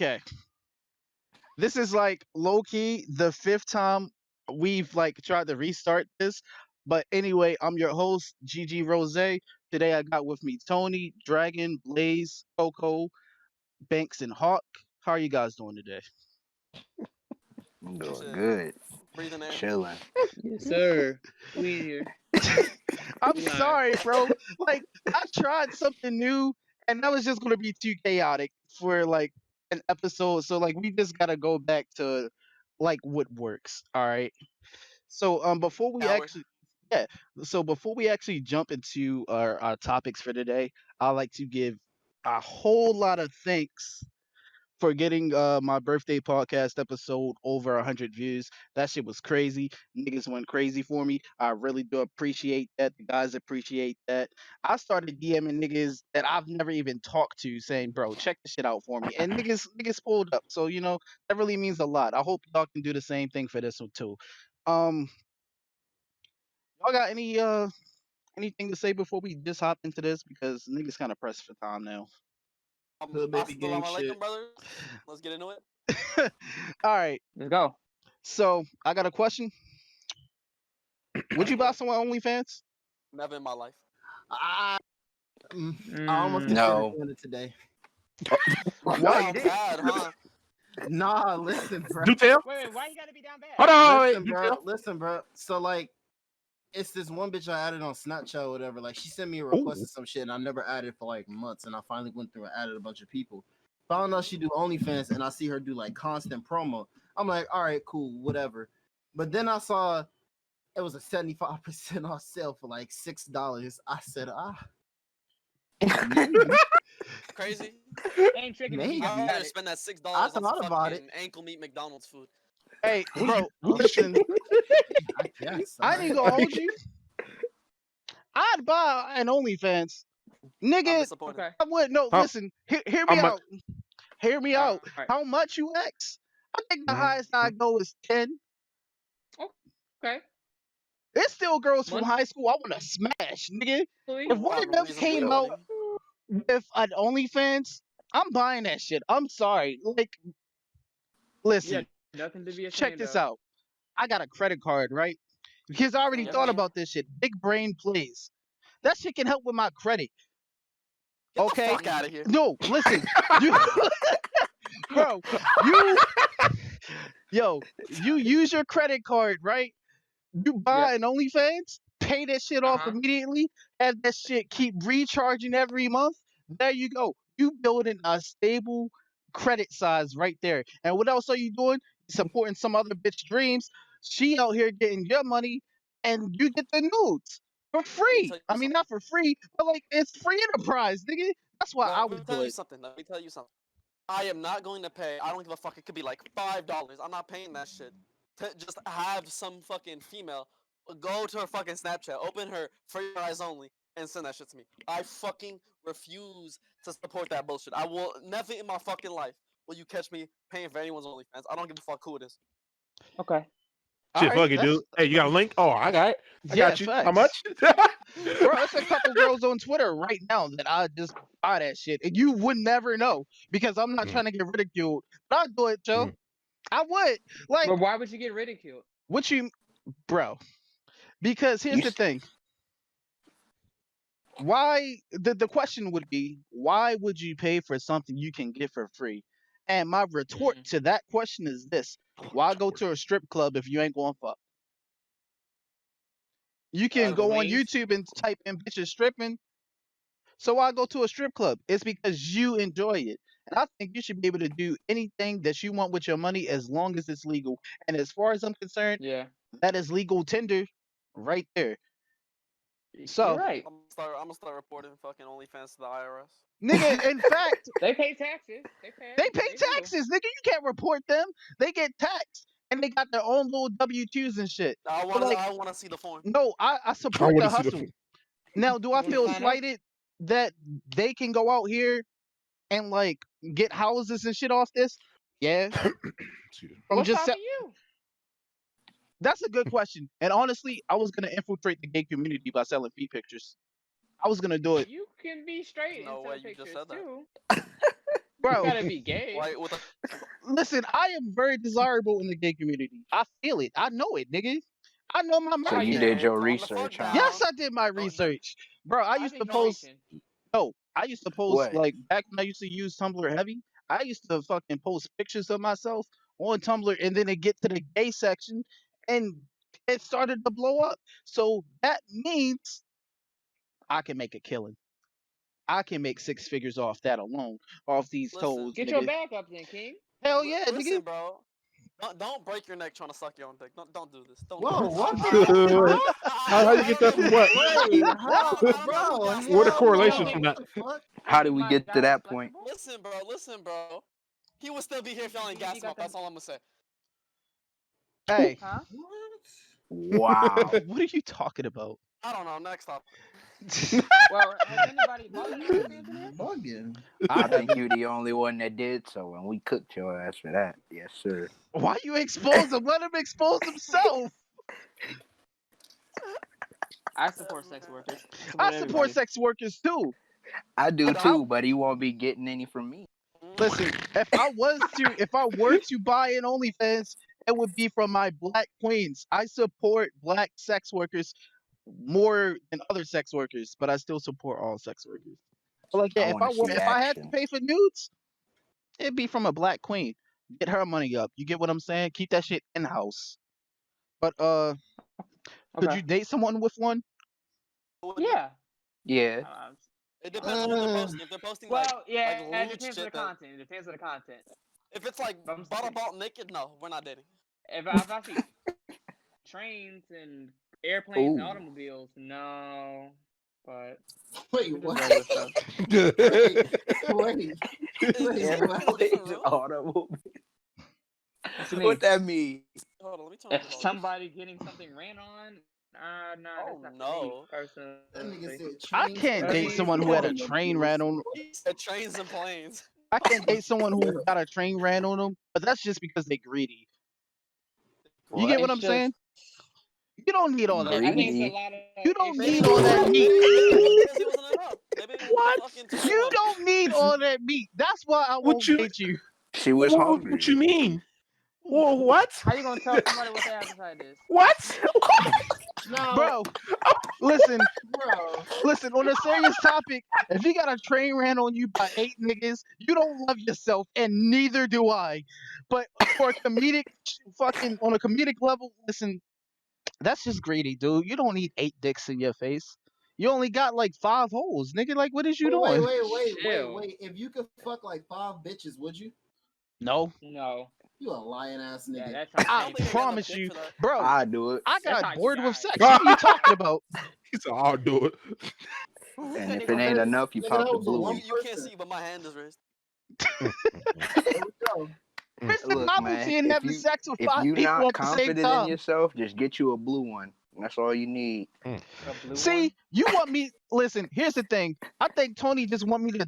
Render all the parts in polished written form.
Okay. This is like low key the fifth time we've like tried to restart this. But anyway, I'm your host, Gigi Rose. Today I got with me Tony, Dragon, Blaze, Koko, Banks, and Hawk. How are you guys doing today? I'm doing Shit. good. Breathing air. Chilling. Yes, sir. We here. I'm We live. sorry, bro. Like I tried something new, and that was just gonna be too chaotic for like an episode. So like we just gotta go back to like what works. All right. So before we Coward. actually yeah, so before we actually jump into our topics for today, I'd like to give a whole lot of thanks for getting my birthday podcast episode over 100 views. That shit was crazy. Niggas went crazy for me. I really do appreciate that. The guys appreciate that. I started DMing niggas that I've never even talked to saying, bro, check this shit out for me. And niggas pulled up. So, that really means a lot. I hope y'all can do the same thing for this one too. Um y'all got anything to say before we just hop into this? Because niggas kinda pressed for time now. Hood baby gang Assalamu shit. alaikum, brothers. Let's get into it. All right. Let's go. So I got a question. Would you buy someone OnlyFans? Never in my life. I almost Mm. considered No. doing it today. Wow, bad, huh? Nah, listen, bro. Do tell. Wait, why you gotta be down bad? Hold on. Listen, Wait, bro. Listen, bro. So like, it's this one bitch I added on Snapchat or whatever. Like, she sent me a request of some shit, and I never added for like months. And I finally went through and added a bunch of people. Found out she do OnlyFans, and I see her do like constant promo. I'm like, all right, cool, whatever. But then I saw it was a 75% off sale for like $6. I said, Crazy. Ain't tricking Maybe. if you I'd got rather it. spend that $6 I on some thought about fucking ankle meat McDonald's food. Hey, bro, listen, I guess. I ain't gonna hold you. I'd buy an OnlyFans. I'm Nigga, disappointed. Okay. I would no How- listen, hear how me much? out. Hear me out. Alright. How much you ask? I think the Mhm. highest I go is 10. Okay. There's still girls from Money. high school I wanna smash, nigga. Please. If one of them Reasonable came money. out with an OnlyFans, I'm buying that shit. I'm sorry. Like, listen, Yeah, nothing to be ashamed check this of. out. I got a credit card, right? Because I already Yeah, thought man. about this shit. Big brain plays. That shit can help with my credit. Get Okay. the fuck out of here. No, listen. You bro, you use your credit card, right? You buy an OnlyFans, pay that shit off Uh-huh. immediately, have that shit keep recharging every month. There you go. You building a stable credit size right there. And what else are you doing? Supporting some other bitch dreams. She out here getting your money, and you get the nudes for free. tell you I mean, not for free, but like it's free enterprise, nigga. That's why I Let me would tell do you it. something. Let me tell you something. I am not going to pay. I don't give a fuck. It could be like $5. I'm not paying that shit to just have some fucking female go to her fucking Snapchat, open her for your eyes only, and send that shit to me. I fucking refuse to support that bullshit. I will never in my fucking life will you catch me paying for anyone's OnlyFans. I don't give a fuck who it is. Okay. All Shit, right, fuck it, dude. Hey, you got a link? Oh, I got it. I yeah, got you. facts. How much? Bro, it's a couple girls on Twitter right now that I just buy that shit, and you would never know because I'm not Mm. trying to get ridiculed. But I'd do it, Joe. Mm. I would. Like, But why would you get ridiculed? what you, bro? Because here's the thing. Why the question would be, why would you pay for something you can get for free? And my retort to that question is this: why go to a strip club if you ain't going fuck? You can go on Believe. YouTube and type in bitches stripping. So why go to a strip club? It's because you enjoy it. And I think you should be able to do anything that you want with your money as long as it's legal. And as far as I'm concerned, Yeah. that is legal tender right there. You're So, right. I'm gonna start reporting fucking OnlyFans to the IRS. nigga, in fact, They pay taxes. they pay do. taxes, nigga. You can't report them. They get taxed. And they got their own little W-2s and shit. I But like, wanna see the form. no, I I support want the to see the. hustle. Now, do I Wanna feel sign up? slighted that they can go out here and like get houses and shit off this? Yeah. Excuse me. From What's just stopping you? that's a good question. And honestly, I was gonna infiltrate the gay community by selling feet pictures. I was gonna do it. You can be straight No and way sell you just pictures said that. too. bro. gotta be gay. Like with a Listen, I am very desirable in the gay community. I feel it. I know it, nigga. I know my So Oh, you market. did yeah. your tone the fuck research, huh? down. Yes, I did my Don't- research, bro. I I used to think post. distinction. No, I used to post What? like back when I used to use Tumblr heavy. I used to fucking post pictures of myself on Tumblr, and then it get to the gay section, and it started to blow up. So that means I can make a killing. I can make six figures off that alone, off these Listen. toes, Get your nigga. back up then, King. Hell yeah, Listen, nigga. bro. Don't break your neck trying to suck your own dick. Don't do this. Don't Whoa, do this. what the I- fuck, bro? How you get that from what? Wait, how, I don't know bro? who got Hell What are the started. correlations no. from What that? the fuck? How did we get to that point? Listen, bro. He would still be here if y'all ain't You gas him got up. them- That's all I'm gonna say. Hey, Huh? Wow. what are you talking about? I don't know. Next topic. Well, has anybody bought an OnlyFans in here? Bugging. I I think haven't. you the only one that did so, and we cooked your ass for that. Yes, sir. Why you expose him? Let him expose himself. I support sex workers. I support everybody. sex workers too. I do If I- too, but he won't be getting any from me. Listen, if I were to buy an OnlyFans, it would be from my black queens. I support black sex workers more than other sex workers, but I still support all sex workers. But like, I yeah, wanna see if I had to action. pay for nudes, it'd be from a black queen. Get her money up. You get what I'm saying? Keep that shit in house. But could Okay. you date someone with one? Yeah. Yeah. It depends on what they're posting. If they're posting like Well, yeah, like it lewd depends on the shit, then content. It depends on the content. if it's like I'm bottle saying- ball naked, no, we're not dating. If I see trains and airplanes and Ooh. automobiles, no. But Wait, we just what? roll with stuff. Wait. Is what? it in a different room? Automobile. What you mean? What that mean? Hold on, let me turn If this off. somebody getting something ran on, nah, Oh, that's not no. for me personally. That nigga said I trains, can't But I date mean, someone who had a train ran on. He said trains and planes. I can't date someone who got a train ran on them, but that's just because they greedy. You get what It's I'm saying? You don't need all that I think meat. it's a Greedy. lot of. You don't it's- need all that meat. Maybe it was because he wasn't enough. Maybe it was What? the fucking train You one. don't need all that meat. That's why I won't you- date you. She was hungry. What you mean? Well, what? How you gonna tell somebody what their appetite is? What? No, Bro, listen, bro. listen, on a serious topic, if you got a train ran on you by 8 niggas, you don't love yourself, and neither do I. But for a comedic on a comedic level, listen, that's just greedy, dude. You don't need 8 dicks in your face. You only got like 5 holes, nigga. Like, what is you doing? Chill. Wait. If you could fuck like 5 bitches, would you? No, No. You a lying ass Yeah, nigga. that I sounds I don't think I got enough promise dick you, for that. bro. I do it. I That's got how you bored with die. sex. What are you talking about? He said, "I'll do it." And if it ain't enough, you Nigga, pop that the was a blue one one. You can't see, but my hand is raised. There we go. What's the Look, novelty in man, having sex with if 5 you people not at the same confident in time? yourself, just get you a blue one. That's all you need. A blue See, one? you want me? Listen, here's the thing. I think Tony just want me to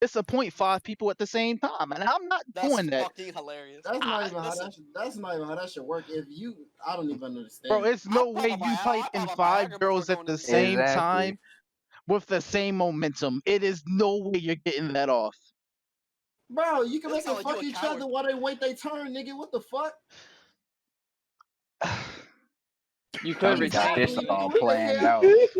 disappoint 5 people at the same time, and I'm not That's doing that, fucking hilarious. That's not even how Listen, that's not even how that should work. If you, I don't even understand. bro. It's no I way pop a you Vi- type I in pop a 5 Viagra girls before at going to the the same Exactly. time with the same momentum. It is no way you're getting that off. Bro, you can It make them sound like you fuck a each coward. other while they wait their turn, nigga. What the fuck? You could Tony got retain. this all What the planned hell? out. This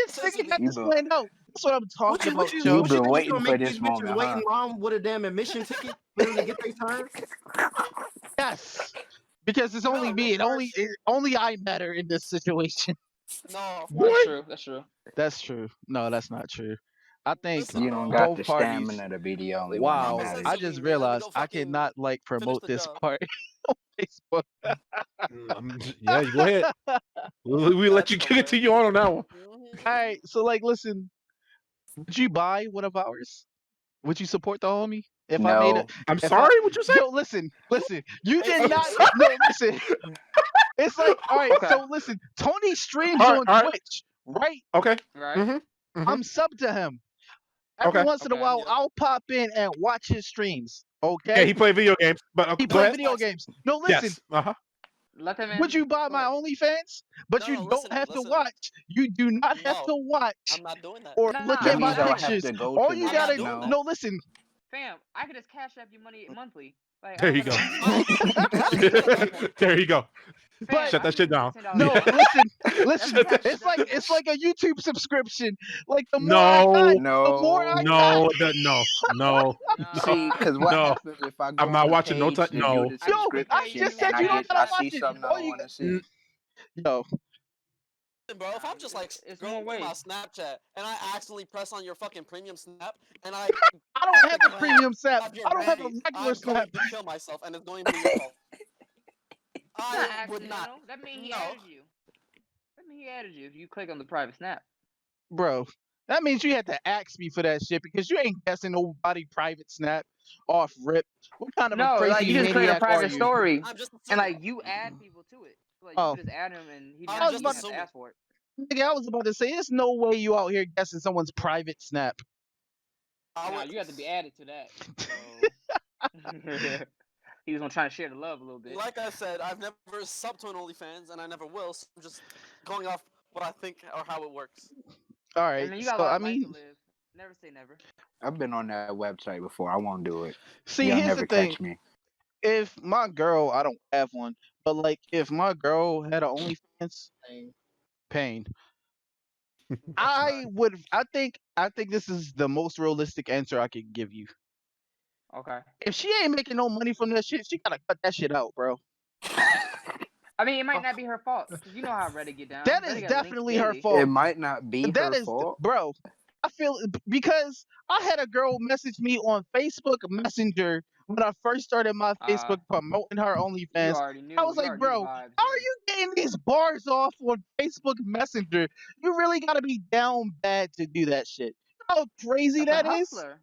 Says nigga you got You this been planned out. That's what I'm talking about, Joe. You've been you waiting gonna for make this these bitches moment, wait huh? in line with a damn admission ticket for them to get their turn? Yes, because it's only No, me. Marsh. Only I matter in this situation. No, That's true. That's true. That's true. No, that's not true. I think listen, You don't bro. got both the parties. stamina to be the only one that Wow, Mama said I matters. so just mean, man. Let me realized go I fucking cannot like finish promote the this job. part on Facebook. Yeah, go ahead. We let That's you hilarious. continue on that one. Mhm. All right, so like, listen, would you buy one of ours? Would you support the homie if I made it? No. I'm If I, sorry. What you say? yo, listen. You Hey, did not. listen. No, listen. It's like, all right. Okay. So listen, Tony streams All right, on all right. Twitch, right? Okay. Right? Mm-hmm. I'm sub to him. Every Okay. once in a Okay. while, Yep. I'll pop in and watch his streams. Yeah, Okay? he played video games, but He go play ahead. video games. No, listen. Yes. Uh huh. Let them in. Would you buy Go my ahead. OnlyFans? But you No, don't have to watch. You do not have No, to watch I'm not doing that. or Nah, look That at my means but I'll have pictures. to go All to you the I'm not gotta doing no. that. no listen. Fam, I could just cash up your money monthly. Like, There I you don't go. gotta. There you go. Fam, Shut I that can shit give you down. $10 a No, month. listen. Shut that It's like a YouTube subscription. Like the more I No, got, the more I got. no. See, because what No. happens if I I'm go not on the watching no page time. to do No. the I can Yo, I prepay subscription just you said and you I don't Cash gotta I App. see watch it. something I All don't you, want to see? yo, Bro, if I'm just like It's more scrolling ways. my Snapchat and I accidentally press on your fucking premium snap and I I don't have a glance premium snap. at your I don't have a nannies, regular I'm snap. going to kill myself and it's going to be your fault. It's not I would not. accidental. That means he No. added you. That means he added you if you click on the private snap. Bro, that means you had to ask me for that shit because you ain't guessing nobody private snap off rip. What kind of a No, like crazy you just create a maniac are private you? story, I'm just and assuming. like you add people to it. Like Oh, you could just add him, and he I'm not was even just about have to assuming. ask for it. nigga, I was about to say, there's no way you out here guessing someone's private snap. I Nah, would, you have to be added to that. So he was gonna try to share the love a little bit. like I said, I've never subbed to an OnlyFans and I never will, so I'm just going off what I think or how it works. All I right, mean, you got a so lot I of life to mean, live. Never say never. I've been on that website before. I won't do it. see, You'll here's the never thing. catch me. If my girl, I don't have one, but like if my girl had an OnlyFans, pain. I would. I think this is the most realistic answer I could give you. Okay. If she ain't making no money from that shit, she gotta cut that shit out, bro. I mean, it might not be her fault because you know how Reddit get down. That Reddit is got links definitely her daily. fault. It might not be That her is, fault. bro. I feel because I had a girl message me on Facebook Messenger when I first started my Facebook promoting her You OnlyFans. already knew. I was You like, already knew the bro, vibes. how are you getting these bars off on Facebook Messenger? You really gotta be down bad to do that shit. You know how crazy That's a that is? hustler.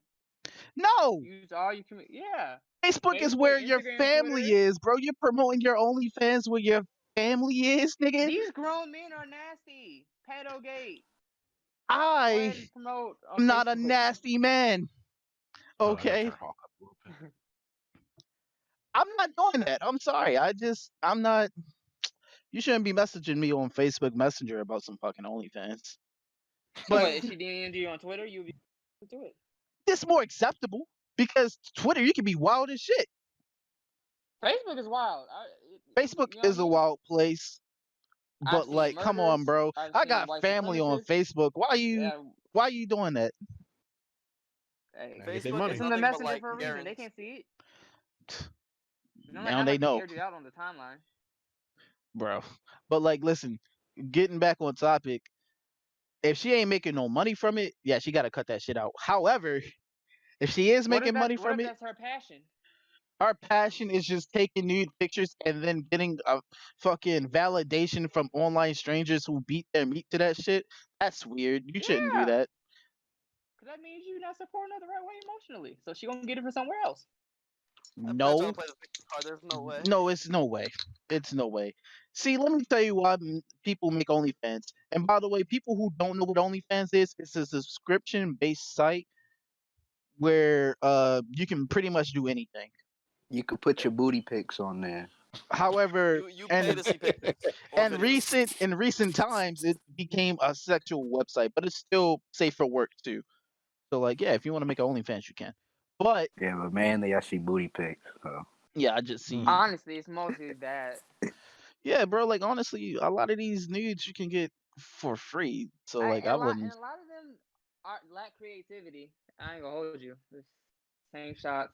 No. Use all you can. Yeah. Facebook is Facebook, where your Instagram, family Twitter. is, bro. You're promoting your OnlyFans where your family is, nigga. These grown men are nasty. Pedo gate. Go I ahead and promote on am not a Facebook. nasty man. Oh, I gotta Okay. turn Hawk up a little bit. I'm not doing that. I'm sorry. I'm not. You shouldn't be messaging me on Facebook Messenger about some fucking OnlyFans. But But if she DM'd you on Twitter, you'll be able to do it. it's more acceptable because Twitter, you can be wild as shit. Facebook is wild. Facebook you know what is I a mean? wild place. I've But seen like, come on, murders. bro. I've I seen got white family on supremacists. Facebook. Yeah, Why you doing that? hey, Gotta get their Facebook money. is it's in the nothing but messenger like for a reason. They errands. can't see it. Now Not they like know, aired it out on the timeline. bro. But like, listen, getting back on topic, if she ain't making no money from it, yeah, she gotta cut that shit out. However, if she is What if making money from it, that's her passion? her passion is just taking nude pictures and then getting a fucking validation from online strangers who beat their meat to that shit. That's weird. You shouldn't do Yeah, that. because that means you're not supporting her the right way emotionally. So she gonna get it from somewhere else. That bitch No, don't play the victim card. There's no way. no, it's no way. It's no way. See, let me tell you why people make OnlyFans. And by the way, people who don't know what OnlyFans is, it's a subscription-based site where you can pretty much do anything. You could put your booty pics on there. However, You pay to see pictures or and videos. in recent times it became a sexual website, but it's still safe for work too. So like, yeah, if you want to make an OnlyFans, you can. But Yeah, but mainly I see booty pics. So. yeah, I just see. Honestly, it's mostly that. Yeah, bro. Like honestly, a lot of these nudes you can get for free. So like, I And wouldn't. a lot of them lack creativity. I ain't gonna hold you. It's same shots.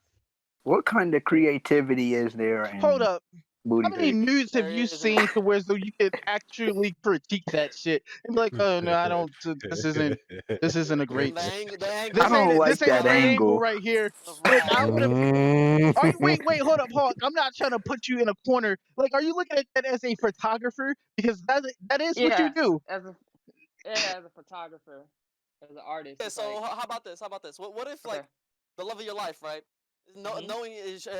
What kind of creativity is there Hold in up. booty How many pics? nudes have There you isn't. seen to where so you could actually critique that shit and be like, oh no, I don't. This isn't. This isn't a great. The angle This I ain't. don't This like ain't a that great angle angle. right here. of Like I Ryan. would have. Mm. Are you wait, hold up, Hawk. I'm not trying to put you in a corner. Like, are you looking at that as a photographer? Because that is what you Yes, do. as a photographer, as an artist. Okay, It's so like, how about this? How about this? What if like okay. the love of your life, right? Mhm. Knowing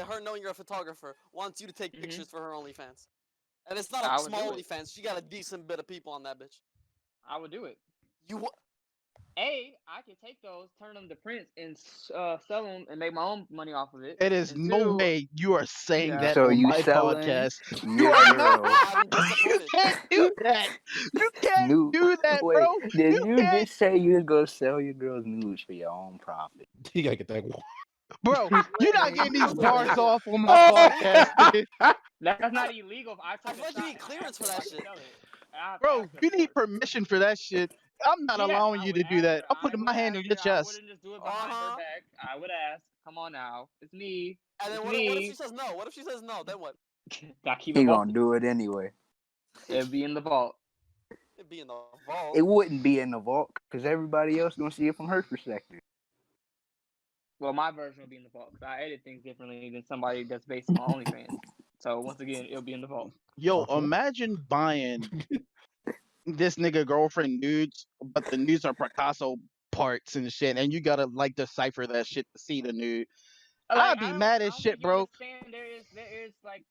her knowing you're a photographer wants you to take Mhm. pictures for her OnlyFans, and it's not I a would small do it. OnlyFans. She got a decent bit of people on that bitch. I would do it. You wa- I can take those, turn them to prints, and sell them and make my own money off of it. It is And no two, way you are saying yeah. that So on you my selling podcast. You your are not. girl I'm You disappointed. can't do that. You can't nude? do that, bro. Wait, did You you can't. just say you was gonna sell your girl's nudes for your own profit? You gotta get that. Bro, you're not Wait, getting these That's bars illegal. off on my That's podcast, illegal. dude. that's not illegal. If I I took feel a like you shot need and I clearance asked for if that I could shit. sell it, I have to Bro, ask her you for need it. permission for that shit. I'm not Yes, allowing I you would to do ask that. her. I'm I putting would my hand ask on your her. I chest. wouldn't just do it behind her Uh-huh. back. I would ask. Come on now, it's me. And then It's what if she me. says no? What if she says no? Then what? I keep it He vaulted. gonna do it anyway. It'll be in the vault. It'd be in the vault. It wouldn't be in the vault because everybody else gonna see it from her perspective. Well, my version will be in the vault because I edit things differently than somebody that's based on OnlyFans. So once again, it'll be in the vault. Yo, Uh-huh. imagine buying this nigga girlfriend nudes, but the nudes are Picasso parts and shit, and you gotta like decipher that shit to see the nude. Like I'd be mad I as don't shit, think you bro. understand. There is like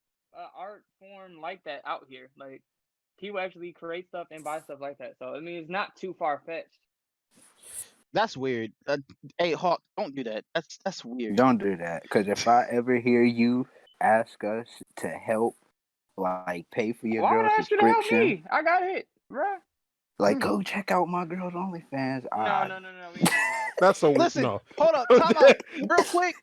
art form like that out here. Like people actually create stuff and buy stuff like that. So I mean, it's not too far fetched. That's weird. Hey, Hawk, don't do that. That's weird. Don't do that because if I ever hear you ask us to help, like pay for your Why would girl's I ask you to help subscription, me? I got it, bruh. like go check out my girl's OnlyFans. No. We ain't doing that. That's a Listen, no. hold up, time out, real quick,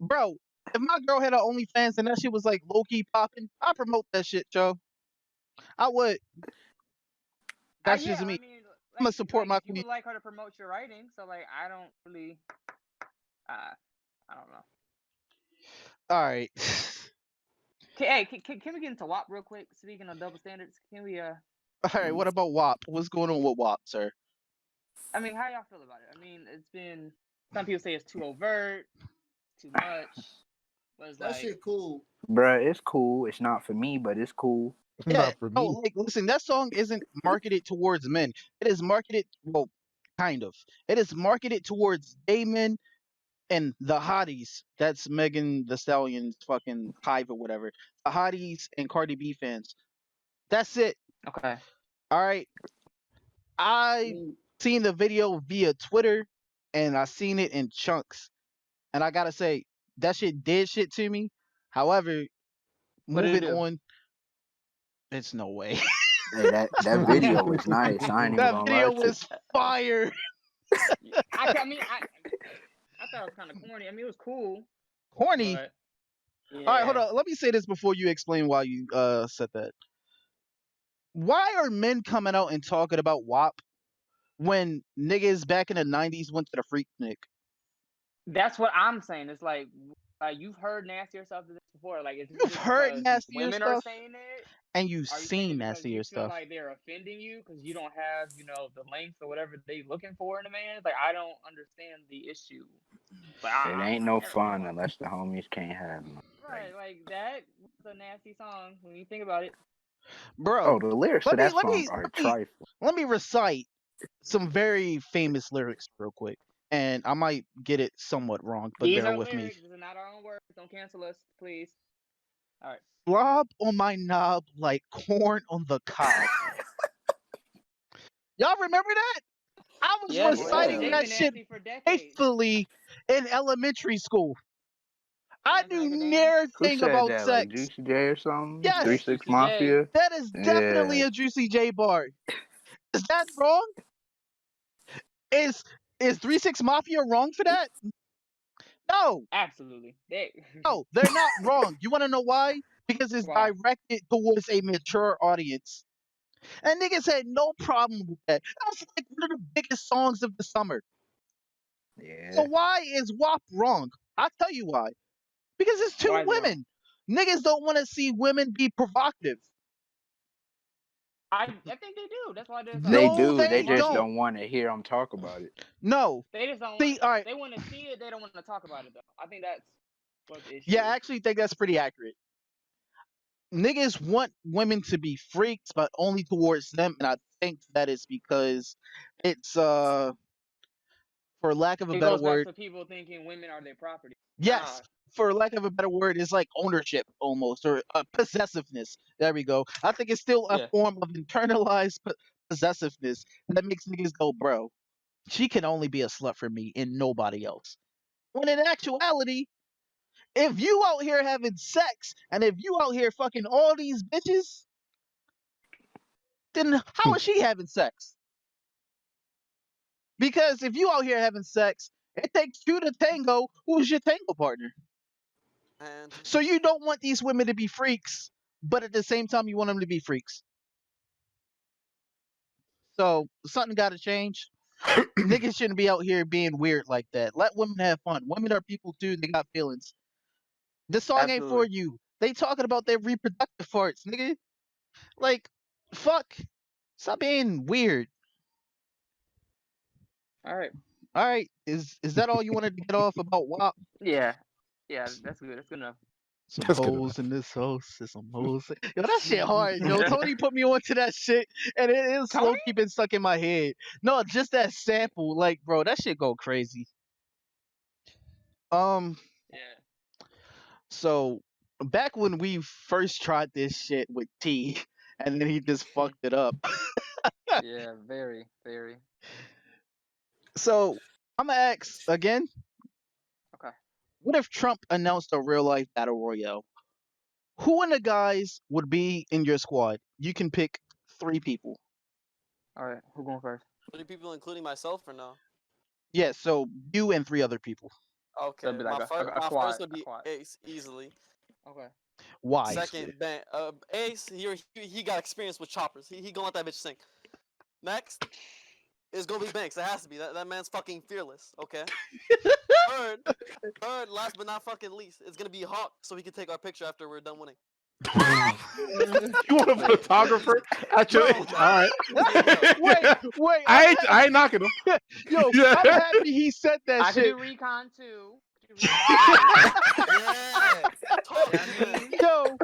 bro. If my girl had an OnlyFans and that shit was like low key popping, I promote that shit, Joe. I would. That's Yeah, just me. I mean, I'm gonna support my you queen. would like her to promote your writing, so like I don't really, I don't know. All right. Hey, can we get into WAP real quick? Speaking of double standards, can we All right. What about WAP? What's going on with WAP, sir? I mean, how y'all feel about it? I mean, it's been some people say it's too overt, too much. But it's That like, shit cool. Bruh, it's cool. It's not for me, but it's cool. Yeah. Not for No, me. like, listen, that song isn't marketed towards men. It is marketed, well, kind of. It is marketed towards gay men and the hotties. That's Megan the Stallion's fucking hive or whatever. The hotties and Cardi B fans. That's it. okay, All right. I seen the video via Twitter and I seen it in chunks. And I gotta say, that shit did shit to me. However, what did it moving do? on, it's no way. Hey, that video was nice. I ain't even That gonna video lie to you. was fire. I mean, I thought it was kind of corny. I mean, it was cool, Corny. but yeah. All right, hold on. Let me say this before you explain why you said that. Why are men coming out and talking about WAP when niggas back in the 90s went to the Freaknik? That's what I'm saying. It's like you've heard nastier stuff than this before. Like, is this You've just heard because nastier women are stuff saying it? and you've Are you saying seen it because nastier you feel stuff. like they're offending you because you don't have, the length or whatever they looking for in a man? Like, I don't understand the issue. But It ain't no fun unless the homies can't have none. right, like that was a nasty song when you think about it. Bro, Oh, the lyrics to let me that let song me are let me trifling. let me recite some very famous lyrics real quick. And I might get it somewhat wrong, but These bear are with me. lyrics. These are not our own words. Don't cancel us, please. All right. Slob on my knob like corn on the cob. Y'all remember that? I was Yes, reciting they've that been shit nasty for decades. faithfully in elementary school. I Sounds knew like a dance. near Who thing said about that? Like sex. Juicy J or something? Yes, 3 Yes, 6 Juicy J. Mafia? that is definitely Yeah. a Juicy J bar. Is that wrong? Is 3 6 Mafia wrong for that? No, Absolutely. no, they're not wrong. You want to know why? Because it's Why? directed towards a mature audience. And niggas had no problem with that. That was like one of the biggest songs of the summer. Yeah. So why is WAP wrong? I'll tell you why. Because it's two Why is it wrong? women. Niggas don't want to see women be provocative. I think they do. That's why there's They No, do. They they just don't. don't want to hear them talk about it. No. They just don't See, want. all right. They want to see it. They don't want to talk about it though. I think that's what the issue Yeah, I is. actually think that's pretty accurate. Niggas want women to be freaks, but only towards them, and I think that is because it's for lack of a It better goes back word. to people thinking women are their property. Yes, for lack of a better word, it's like ownership almost, or possessiveness. There we go. I think it's still a Yeah. form of internalized possessiveness that makes niggas go, bro, she can only be a slut for me and nobody else. When in actuality, if you out here having sex and if you out here fucking all these bitches, then how is she having sex? Because if you out here having sex It takes two to tango. Who's your tango partner? And So you don't want these women to be freaks, but at the same time you want them to be freaks. So something got to change. Niggas shouldn't be out here being weird like that. Let women have fun. Women are people too. They got feelings. This song ain't for Absolutely. you. They talking about their reproductive parts, nigga. Like, fuck. Stop being weird. All right. All right, is that all you wanted to get off about WAP? Yeah. Yeah, that's good. That's good enough. Some That's good hoes in this house, and some hoes. Yo, that shit hard. Yo, Tony put me onto that shit, and it is slow Tony? keeping stuck in my head. No, just that sample, like, bro, that shit go crazy. Um, Yeah. so back when we first tried this shit with T, and then he just fucked it up. Yeah, very, very. So I'm gonna ask again. Okay. What if Trump announced a real life battle royale? Who in the guys would be in your squad? You can pick 3 people. All right. Who going first? 3 people, including myself, or no? Yeah, so you and 3 other people. Okay, That'd be like a my quad. first would A be quad. Ace, easily. Okay. Why? Second, Ace, he got experience with choppers. He gonna let that bitch sink. Next is gonna be Banks. It has to be. That man's fucking fearless. Okay. Third, last but not fucking least, it's gonna be Hawk, so we can take our picture after we're done winning. You want a photographer at your Bro, age? All right. Wait, I ain't knocking him. yo, Yeah. I'm happy he said that I could shit. do recon too. Yeah. Talk Yeah, to I me. mean, Yo,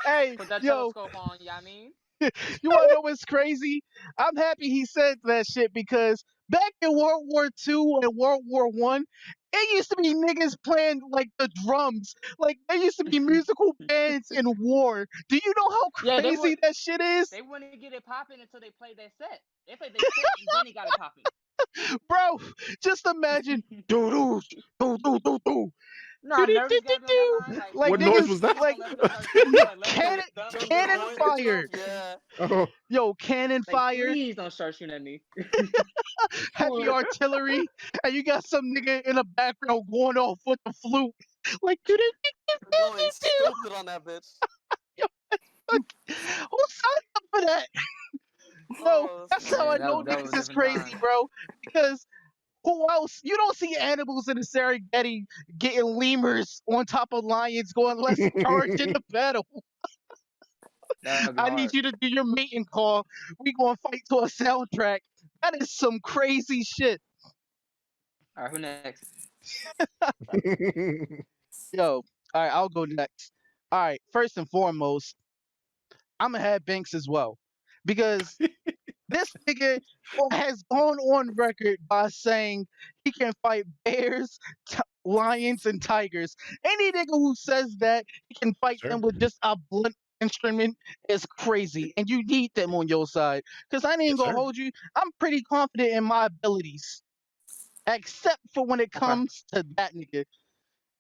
hey, put that yo, telescope on. Yeah, I mean. you wanna know what's crazy? I'm happy he said that shit because back in World War II and World War One, it used to be niggas playing like the drums. Like there used to be musical bands in war. Do you know how Yeah, crazy that shit is? They wouldn't get it popping until they played their set. They played their set and then they got it popping. Bro, just imagine doo doo doo doo doo doo. No, nervous gotta be on that line. Like, Like What noise was that? like let me know start shooting. Like, let me know cannon it's done. Jungle cannon Boy and fire. stuff. Yeah. Oh, Yo, cannon Like, fire, please don't start shooting at me. heavy artillery, and you got some nigga in the background going off with the flute. Like doo doo doo doo Going doo doo. stupid on that bitch. Yo, who signed up for that? No, Oh, that's how I Man, know that was a niggas is different crazy, time. bro. Because who else? You don't see animals in the Serengeti getting lemurs on top of lions going, let's charge in the battle. That would be I need hard. you to do your mating call. We gonna fight to a soundtrack. That is some crazy shit. All right, who next? Yo, all right, I'll go next. All right, first and foremost, I'm gonna have Banks as well. Because this nigga has gone on record by saying he can fight bears, lions, and tigers. Any nigga who says that he can fight sure. them with just a blunt instrument is crazy, and you need them on your side. Cause I ain't Yes, gonna sir. hold you. I'm pretty confident in my abilities, except for when it Okay. comes to that nigga.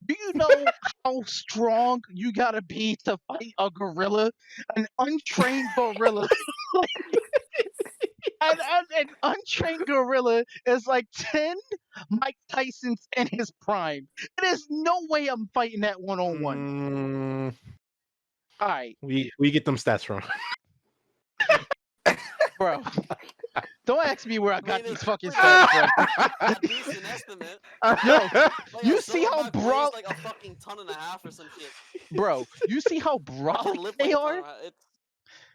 Do you know how strong you gotta be to fight a gorilla, an untrained gorilla? An untrained gorilla is like 10 Mike Tysons in his prime. There's no way I'm fighting that one on one. Mm, All right, we get them stats from. bro. Don't ask me where I I got mean, these it's fucking pretty stats from. a decent estimate. Yo, Like you a see how silverback weighs broad, like a fucking ton and a half or some shit. bro? You see how I broad can lift like they a ton are? and a half.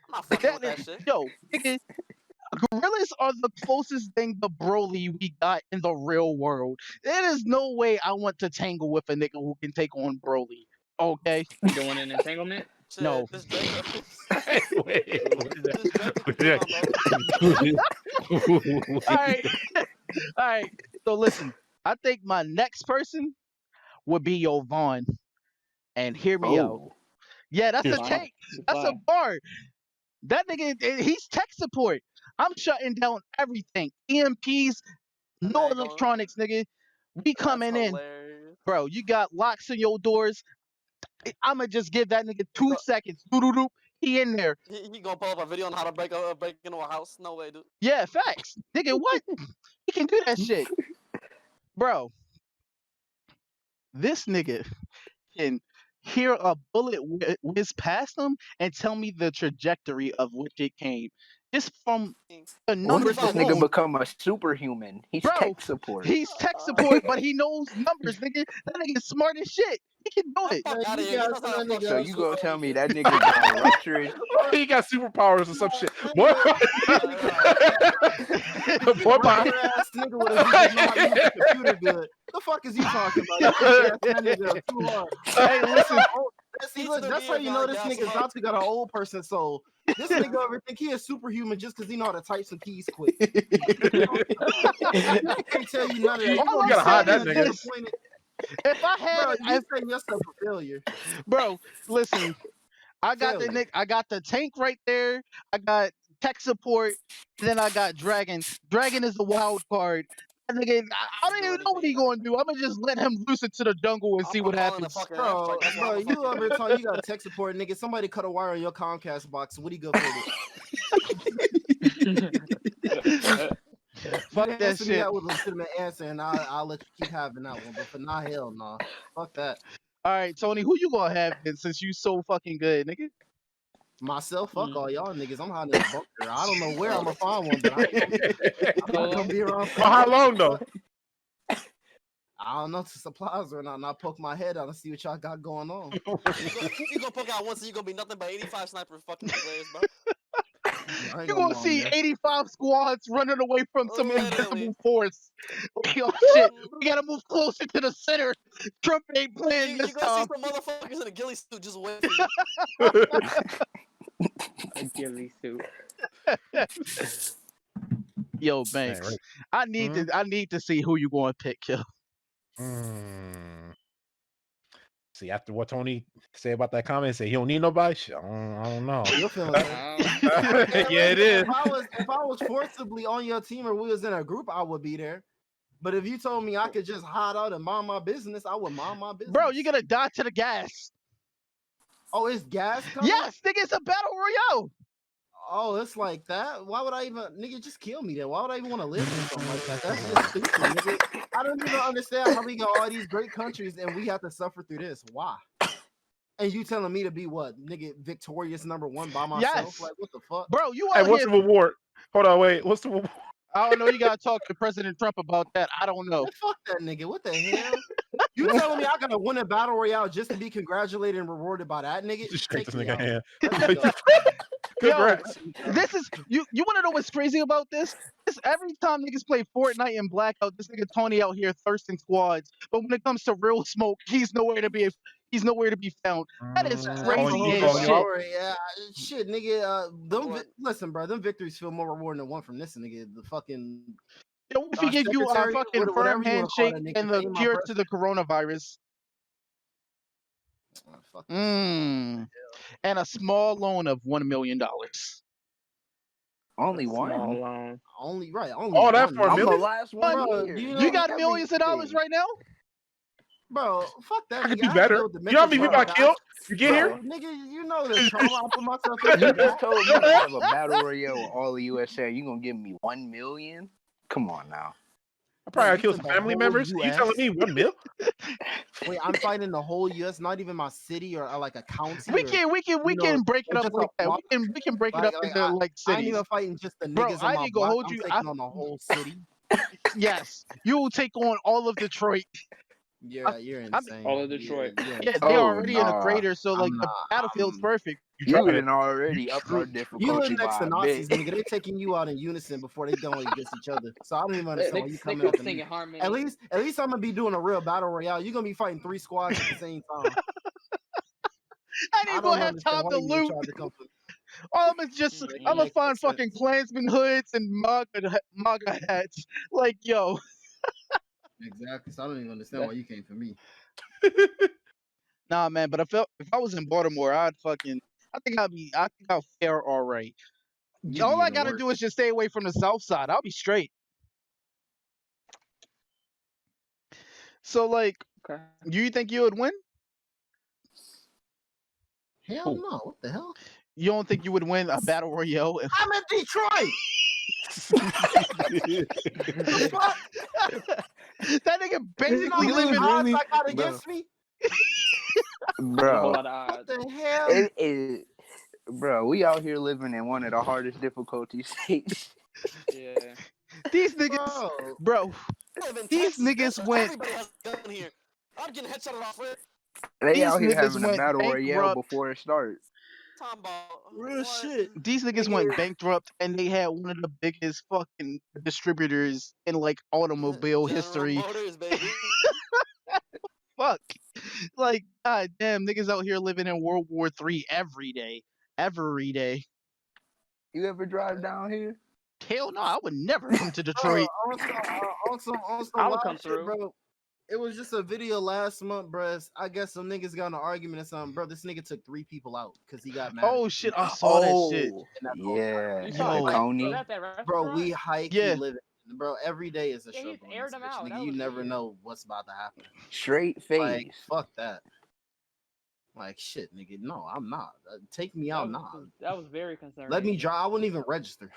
I'm not Like fucking with that that, shit. yo, nigga, gorillas are the closest thing to Broly we got in the real world. There is no way I want to tangle with a nigga who can take on Broly. Okay, You doing an entanglement? no. Shit, this Draco, Wait, what is that? this Draco can What is take on Broly. All right, all right. So listen, I think my next person would be Yovan, and hear me out. Oh, Yeah, that's a Fine. tank. That's a bar. That nigga, he's tech support. I'm shutting down everything. EMPs, That no man going. electronics, nigga. We That's coming in, hilarious. bro. You got locks in your doors. I'ma just give that nigga 2 seconds. Doo-doo-doo. He in there. He gonna pull up a video on how to break into a house. No way, dude. Yeah, facts. Nigga, what? He can do that shit. bro, this nigga can hear a bullet whiz past him and tell me the trajectory of which it came just from the When numbers did this 25 nigga alone. become a superhuman? He's Bro, tech support. he's tech support, but he knows numbers, nigga. That nigga's smart as shit. He can do The it. fuck Man, out of you here. You guys know send how that to So nigga you to gonna tell me that nigga got ruptured? He got superpowers or some shit. That Boy, nigga, boy, bye. regular ass nigga with a who just know how to use the computer good. The fuck is you talking about? You keep asking that nigga too hard. Hey, listen, See, Pizza look, to that's me how if you y'all know this gas him nigga's up. about to got an old person soul. This nigga over think he is superhuman just because he know how to type some keys quick. I can't tell you none of that. You all gonna I'm be gotta hide saying that is nigga. this: disappointed. if I had, Bro, you if, setting yourself a failure. bro, listen, I got Failure. I got the tank right there. I got tech support. And then I got Dragon. Dragon is the wild card. That nigga, I don't Do even know what he anything. gonna do. I'm gonna just let him loose into the jungle and see what calling a happens. fucking Bro, airstrike. That's what bro, I'm you fucking over do. talking you got tech support, nigga. Somebody cut a wire on your Comcast box. What he good for? Fuck You that answer me shit. that with a legitimate answer, and I'll let you keep having that one. But for now, hell no. Fuck that. All right, Tony, who you gonna have then, since you so fucking good, nigga? Myself, fuck all y'all niggas. I'm hiding in a bunker. I don't know where I'm gonna find one, but I'm not gonna be around. For how long though? I don't know. The supplies or not. And I poke my head out and see what y'all got going on. You gonna poke out once and you gonna be nothing but 85 sniper fucking players, bro. I ain't You gonna gonna know I'm see there. 85 squads running away from some Literally. invisible force. Like, oh shit, we gotta move closer to the center. Trump ain't playing You this gonna see time. some motherfuckers in a ghillie suit just waiting for you. A ghillie suit. Yo, Banks, right. I need to see who you gonna pick, yo. See, after what Tony said about that comment, say he don't need nobody. Shit, I don't know. Your feelings hurt. Yeah, it is. If I was forcibly on your team or we was in a group, I would be there. But if you told me I could just hide out and mind my business, I would mind my business. Bro, you're gonna die to the gas. Oh, it's gas coming? Yes, nigga, it's a battle royale. Oh, it's like that? Why would I even, nigga, just kill me then? Why would I even want to live in something like that? That's just stupid, nigga. I don't even understand how we got all these great countries and we have to suffer through this. Why? And you telling me to be what, nigga, victorious #1 by myself? Yes. Like, what the fuck? Bro, you Hey, out what's here. the reward? Hold on, wait. What's the reward? I don't know. You gotta talk to President Trump about that. I don't know. Man, fuck that nigga. What the hell? You telling me I gotta win a battle royale just to be congratulated and rewarded by that nigga? Just shake Take this me nigga out. hand. Let me go. Congrats. This is you want to know what's crazy about this? Every time niggas play Fortnite and Blackout, this nigga Tony out here thirsting squads. But when it comes to real smoke, he's nowhere to be found. That is That's crazy a whole as different shit. story. Yeah, shit, nigga. What? Listen, bro. Them victories feel more rewarding than one from this nigga. The fucking Yo, if he give you a secretary, fucking whatever firm you wanna call handshake that nigga, and the came out cure first. to the coronavirus, Oh, fuck this shit. and a small loan of $1 million. Only Small one? loan. Only right. Only All that one, for a nigga. I'm the million? last one Bro, here. do you You know got Everything. millions of dollars right now? Bro, fuck that I could nigga. do I had to better. deal with the You know how mental many people I trauma. killed? You get here? Bro, nigga, you know the trauma I put myself in. You just told me to have a battle royale with all the USA. You gonna give me 1 million? Come on now. I probably You gotta kill said some the family whole members. You telling US? me 1 mil? Wait, I'm fighting the whole US, not even my city or like a county. We or, can you know, break it or up just like a that. block. We can break it up into I like ain't cities. even fighting just the Bro, niggas I in my ain't gonna block. hold I'm you. taking on the whole city. Yes, you will take on all of Detroit. You're insane. All of Detroit. Yeah, insane. they're Oh already in a nah. crater, so like I'm the not. battlefield's perfect. You You tried it. done already upped our You difficulty live next by to a Nazis, bit. nigga. They taking you out in unison before they done against each other. So I don't even They, understand why you they coming go after sing me. in harmony. At least I'm gonna be doing a real battle royale. You're gonna be fighting 3 squads at the same time. I ain't I even don't gonna have understand time why to you even loot. tried to come for me. All of it's just That I'm gonna makes no find fucking sense. Klansman hoods and MAGA hats. Like yo, Exactly. So I don't even understand why you came for me. nah, man. But if I was in Baltimore, I think I'll fare all right. You'd All be I even gotta worse. do is just stay away from the South Side. I'll be straight. So like, Okay. do you think you would win? Hell no. What the hell? You don't think you would win a battle royale? I'm in Detroit. The fuck? That nigga You know basically how many living. odds really- I got bro. against me? There's a whole Bro, lot of What odds. the hell? it is, bro. We out here living in one of the hardest difficulty states. Yeah. These niggas, Bro, bro. I live in These Texas, niggas bitch. went. Everybody has a gun here. I'm getting headshotted off rip. They These out here niggas having a went battle royale bankrupt. before it starts. Talking about real what? shit. These niggas went bankrupt, and they had one of the biggest fucking distributors in like automobile General history. Motors, baby. Fuck. Like, god damn, niggas out here living in World War III every day. Every day. You ever drive down here? Hell no, I would never come to Bro, Detroit. on some I would wild come shit, through. bro. It was just a video last month, bro. I guess some niggas got in an argument or something, bro. This nigga took 3 people out because he got mad. Oh shit, I saw that shit. Yeah. You Yo. saw it, Like, Coney. was that restaurant? Bro, we high key Yeah. living. Bro, every day is a Yeah, he struggle. aired them out. Nigga, That you was never weird. know what's about to happen. Straight face. Like, fuck that. Like, shit, nigga. No, I'm not. Take me out now. That was very concerning. Let me drive. I wouldn't even register.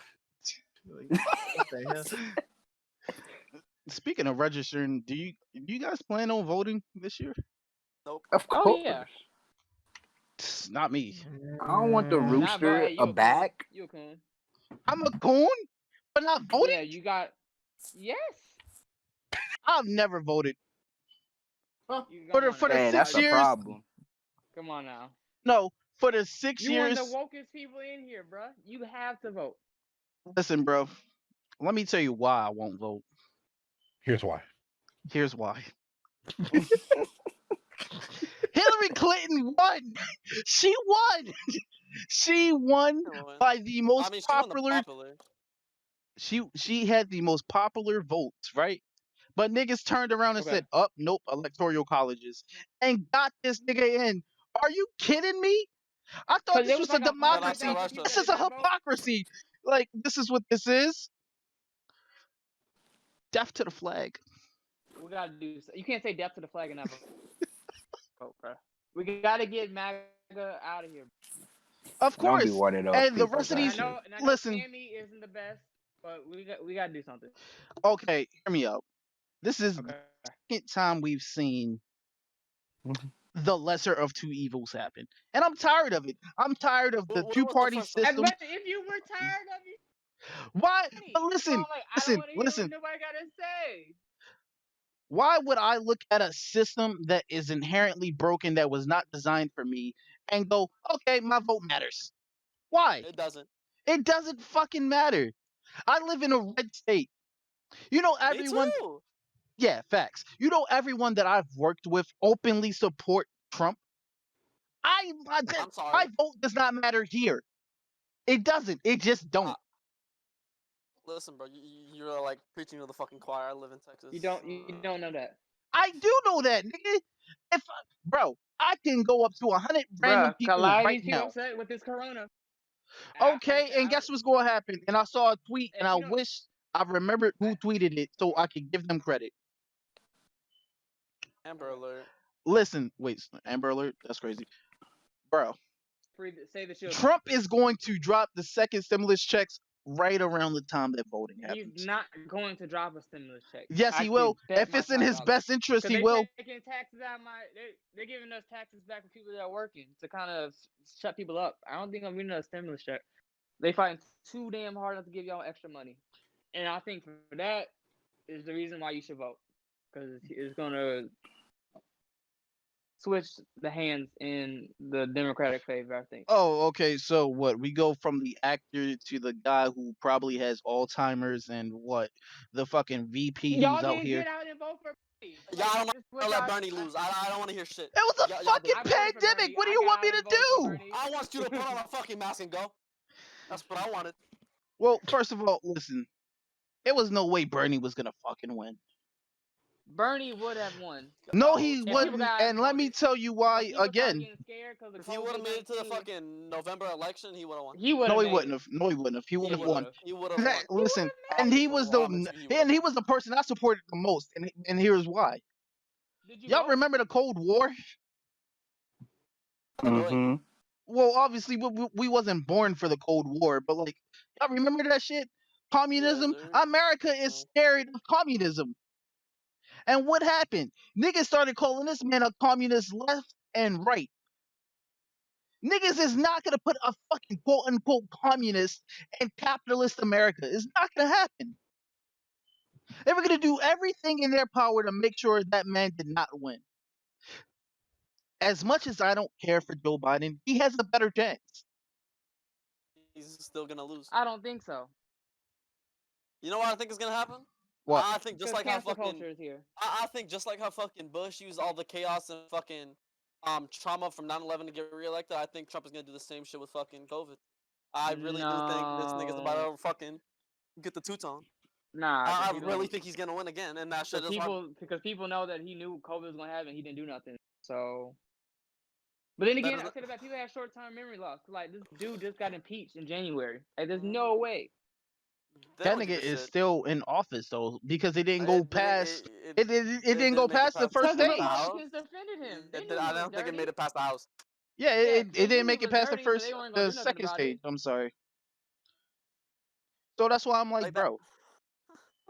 Like, what the hell? speaking of registering, do you guys plan on voting this year? Nope. Of course. Oh yeah. Not me. I don't want the Nah, rooster bro, hey, you a coon. back. You a coon. I'm a coon, but not voting. Yeah, you got. Yes. I've never voted. You, For come the- for on the now. Hey, that's six a years- problem. Come on now. No, for the 6 You years. one of the wokest people in here, bro. You have to vote. Listen, bro. Let me tell you why I won't vote. Here's why. Here's why. Hillary Clinton won. She won. She won by the most I mean, she won the popular. popular. She had the most popular votes, right? But niggas turned around and Okay. said, "Oh, nope, electoral colleges," and got this nigga in. Are you kidding me? I thought 'Cause this it was was a like 100,000 democracy. people This that is a didn't vote. hypocrisy. Like, this is what this is. Death to the flag. We gotta do. You can't say death to the flag and not vote, bro. We gotta get MAGA out of here. Of Don't be course. one of those And the people, rest of And I these. Dusty. know, and I know Listen. Tammy isn't the best, but we gotta do something. Okay, hear me out. This is Okay. the second time we've seen the lesser of two evils happen. And I'm tired of it. I'm tired of the What was the two-party first one? system. But if you were tired of it, Why? But you listen, know, like, I don't want to hear listen. what nobody gotta say. Why would I look at a system that is inherently broken, that was not designed for me, and go, okay, my vote matters? Why? It doesn't. It doesn't fucking matter. I live in a red state. You know, everyone. Me too. Yeah, facts. You know, everyone that I've worked with openly support Trump. I'm My sorry. vote does not matter here. It doesn't. It just don't. Listen, bro, you're like preaching to the fucking choir. I live in Texas. You don't know that. I do know that, nigga. Bro, I can go up to 100 random Bruh, people a lot of right these people now. upset with this corona. Okay, and guess what's going to happen? And I saw a tweet, and If I you don't- wish I remembered who tweeted it so I could give them credit. Amber Alert. Listen, wait, Amber Alert? That's crazy. Bro, Say the children. Trump is going to drop the second stimulus checks right around the time that voting He's happens. not going to drop a stimulus check. Yes, I he will. can bet If my it's in his $5. best interest, 'Cause he they will. taking taxes out of they're giving us taxes back for people that are working to kind of shut people up. I don't think I'm getting a stimulus check. They fighting too damn hard not to give y'all extra money, and I think for that is the reason why you should vote, because it's gonna switch the hands in the Democratic favor, I think. Oh, okay. So what? We go from the actor to the guy who probably has Alzheimer's, and what? The fucking VP Y'all who's out didn't here. get out and vote for Bernie. Y'all don't This is what let y'all- Bernie lose. I don't want to hear shit. It was a Y'all fucking did. I voted for pandemic. Bernie. What do I you got want out me and to voted for do? Bernie. I want you to put on a fucking mask and go. That's what I wanted. Well, first of all, listen. There was no way Bernie was gonna fucking win. Bernie would have won. No, Oh, he if people wouldn't. got And let me voted. tell you why People started again. getting scared 'cause of If he would have made it to the COVID-19. fucking November election, he would have won. He would No, have he made wouldn't it. have. No, he wouldn't have. He wouldn't have won. He would have won. Listen, I and he was the promise you and he would've was the person I supported the most, and here's why. Did you Y'all vote? remember the Cold War? Mm-hmm. Well, obviously we wasn't born for the Cold War, but like, y'all remember that shit? Communism. sir. America is scared of communism. And what happened? Niggas started calling this man a communist left and right. Niggas is not gonna put a fucking quote unquote communist in capitalist America. It's not gonna happen. They were gonna do everything in their power to make sure that man did not win. As much as I don't care for Joe Biden, he has a better chance. He's still gonna lose. I don't think so. You know what I think is gonna happen? What? I think just Because like how cancel fucking culture is here. I think just like how fucking Bush used all the chaos and fucking trauma from 9/11 to get reelected, I think Trump is gonna do the same shit with fucking COVID. I really do think this nigga's about to fucking get the two-tone. Nah, I really think he's gonna win again, and that shit is hard. because people know that he knew COVID was gonna happen. He didn't do nothing. So, but then again, I said about people have short-term memory loss. Like this dude just got impeached in January. Like there's no way. That nigga is still in office though because it didn't go past. It didn't go past the first Because the stage. Republicans defended him. I don't think it made it past the House. Yeah, Yeah, it didn't make it past the dirty, so first, they weren't gonna the do nothing second about stage. it. I'm sorry. So that's why I'm like, Like that- bro,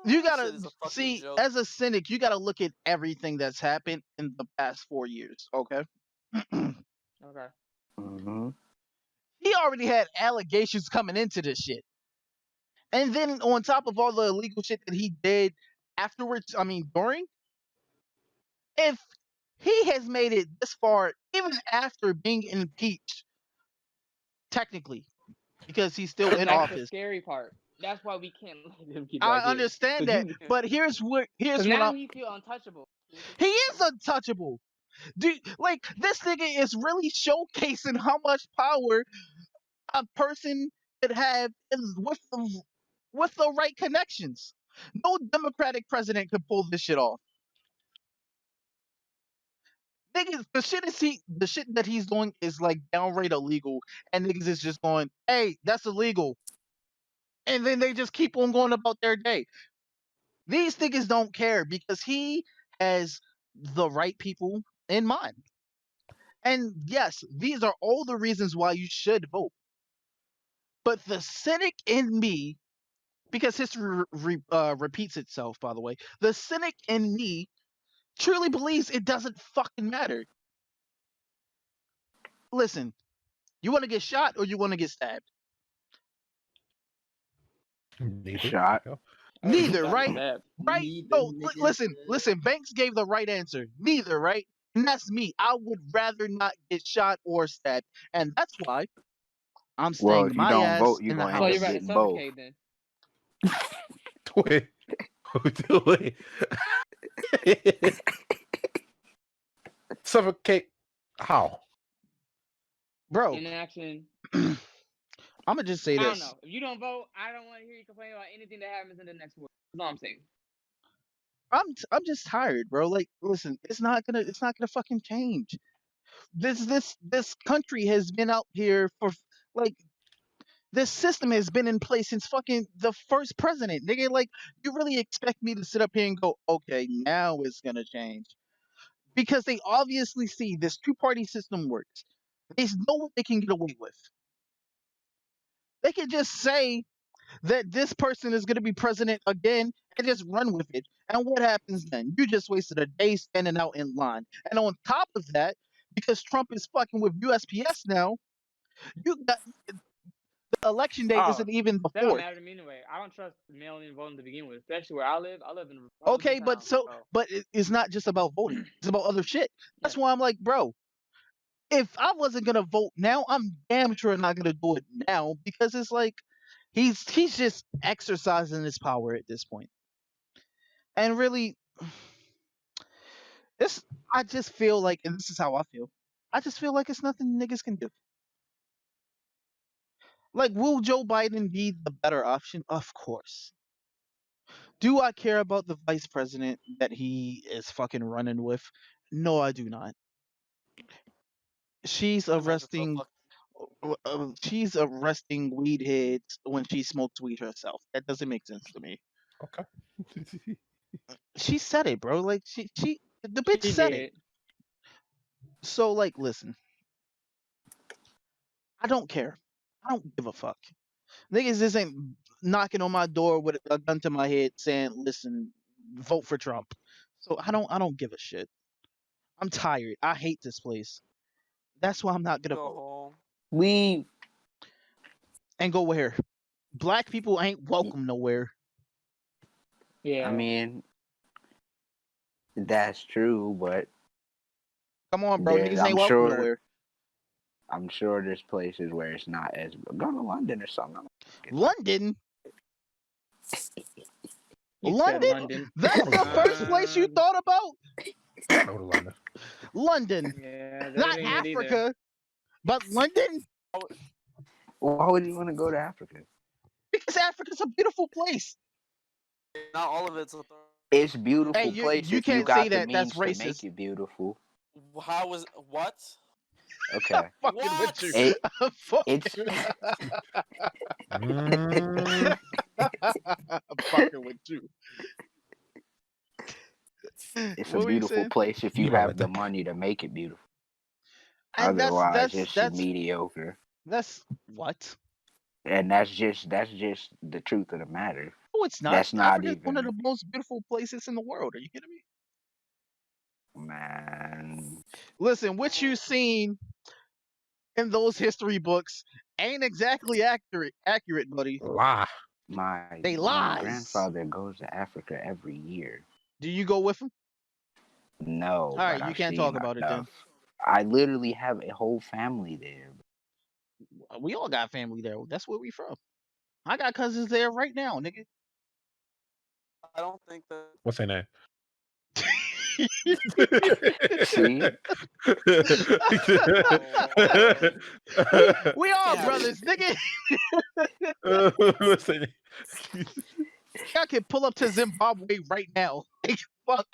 you That gotta shit is a fucking see joke. as a cynic, you gotta look at everything that's happened in the past 4 years. Okay. Okay. Mm-hmm. He already had allegations coming into this shit. And then on top of all the illegal shit that he did afterwards, I mean during, if he has made it this far, even after being impeached, technically, because he's still in That's the office. scary part. That's why we can't let him keep. I Like understand that, but here's what now I'm. he feel untouchable. He is untouchable. Dude, like this nigga is really showcasing how much power a person could have with the right connections. No Democratic president could pull this shit off. Niggas, the shit that he's doing is like downright illegal, and niggas is just going, "Hey, that's illegal," and then they just keep on going about their day. These niggas don't care because he has the right people in mind. And yes, these are all the reasons why you should vote. But the cynic in me, because history repeats itself, by the way, the cynic in me truly believes it doesn't fucking matter. Listen, you want to get shot or you want to get stabbed? Neither. Shot. Neither, right? Stabbed. Right? Neither, No, nigga. listen. Banks gave the right answer. Neither, right? And that's me. I would rather not get shot or stabbed, and that's why I'm Well, staying if you my don't ass vote, you're in the gonna So end you're house. up about to getting both. suffocate then. Wait. Suffocate. How? Bro, Inaction. I'm gonna just say I don't this. know. If you don't vote, I don't want to hear you complain about anything that happens in the next world. That's all I'm saying. I'm just tired, bro. Like, listen, it's not gonna fucking change. This country has been out here for like this system has been in place since fucking the first president. Nigga, like, you really expect me to sit up here and go, okay, now it's gonna change? Because they obviously see this two-party system works. They know what they can get away with. They can just say that this person is gonna be president again and just run with it. And what happens then? You just wasted a day standing out in line. And on top of that, because Trump is fucking with USPS now, you got the election day Oh, isn't even the that don't 4th. matter to me anyway. I don't trust mail-in voting to begin with, especially where I live. I live in a Okay, Republican but town, it's not just about voting. It's about other shit. That's why I'm like, bro, if I wasn't gonna vote now, I'm damn sure not gonna do it now because it's like he's just exercising his power at this point. And really, I just feel like, and this is how I feel. I just feel like it's nothing niggas can do. Like, will Joe Biden be the better option? Of course. Do I care about the vice president that he is fucking running with? No, I do not. She's That man's just so arresting. She's arresting weed heads when she smokes weed herself. That doesn't make sense to me. Okay. She said it, bro. Like the bitch She said did. it. So like, listen, I don't care. I don't give a fuck. Niggas isn't knocking on my door with a gun to my head saying, "Listen, vote for Trump." So I don't give a shit. I'm tired. I hate this place. That's why I'm not gonna Go vote. home. We, And go where? Black people ain't welcome nowhere. Yeah. I mean, that's true, but Come on, bro. there, Niggas ain't welcome nowhere. I'm sure there's places where it's not as. Go to London or something. London? He said London? London. That's the first place you thought about? I go to London. London. Yeah, that Not ain't it either. Africa, but London? Why would you want to go to Africa? Because Africa's a beautiful place. Not all of it's a It's beautiful Hey, place you if you can't say got the that. That's means to make racist. it beautiful. How is what? Okay. Fucking with What? you. It, I'm fucking. it's Mm, I'm fucking with you. it's a What were you beautiful saying? place if you you know have what the the money to make it beautiful. And Otherwise, it's mediocre. that's what? And that's just the truth of the matter. No, it's not. That's not Africa's one of even the most beautiful places in the world. Are you kidding me? man. Listen, what you seen in those history books ain't exactly accurate, buddy. lie. They My lies. grandfather goes to Africa every year. Do you go with them? No, All but right, you I've can't talk seen about it then. enough. I literally have a whole family there. We all got family there. That's where we from. I got cousins there right now, nigga. I don't think that. What's her name? See? we all Yeah. brothers, nigga. What's her name? I can pull up to Zimbabwe right now. Like, fuck.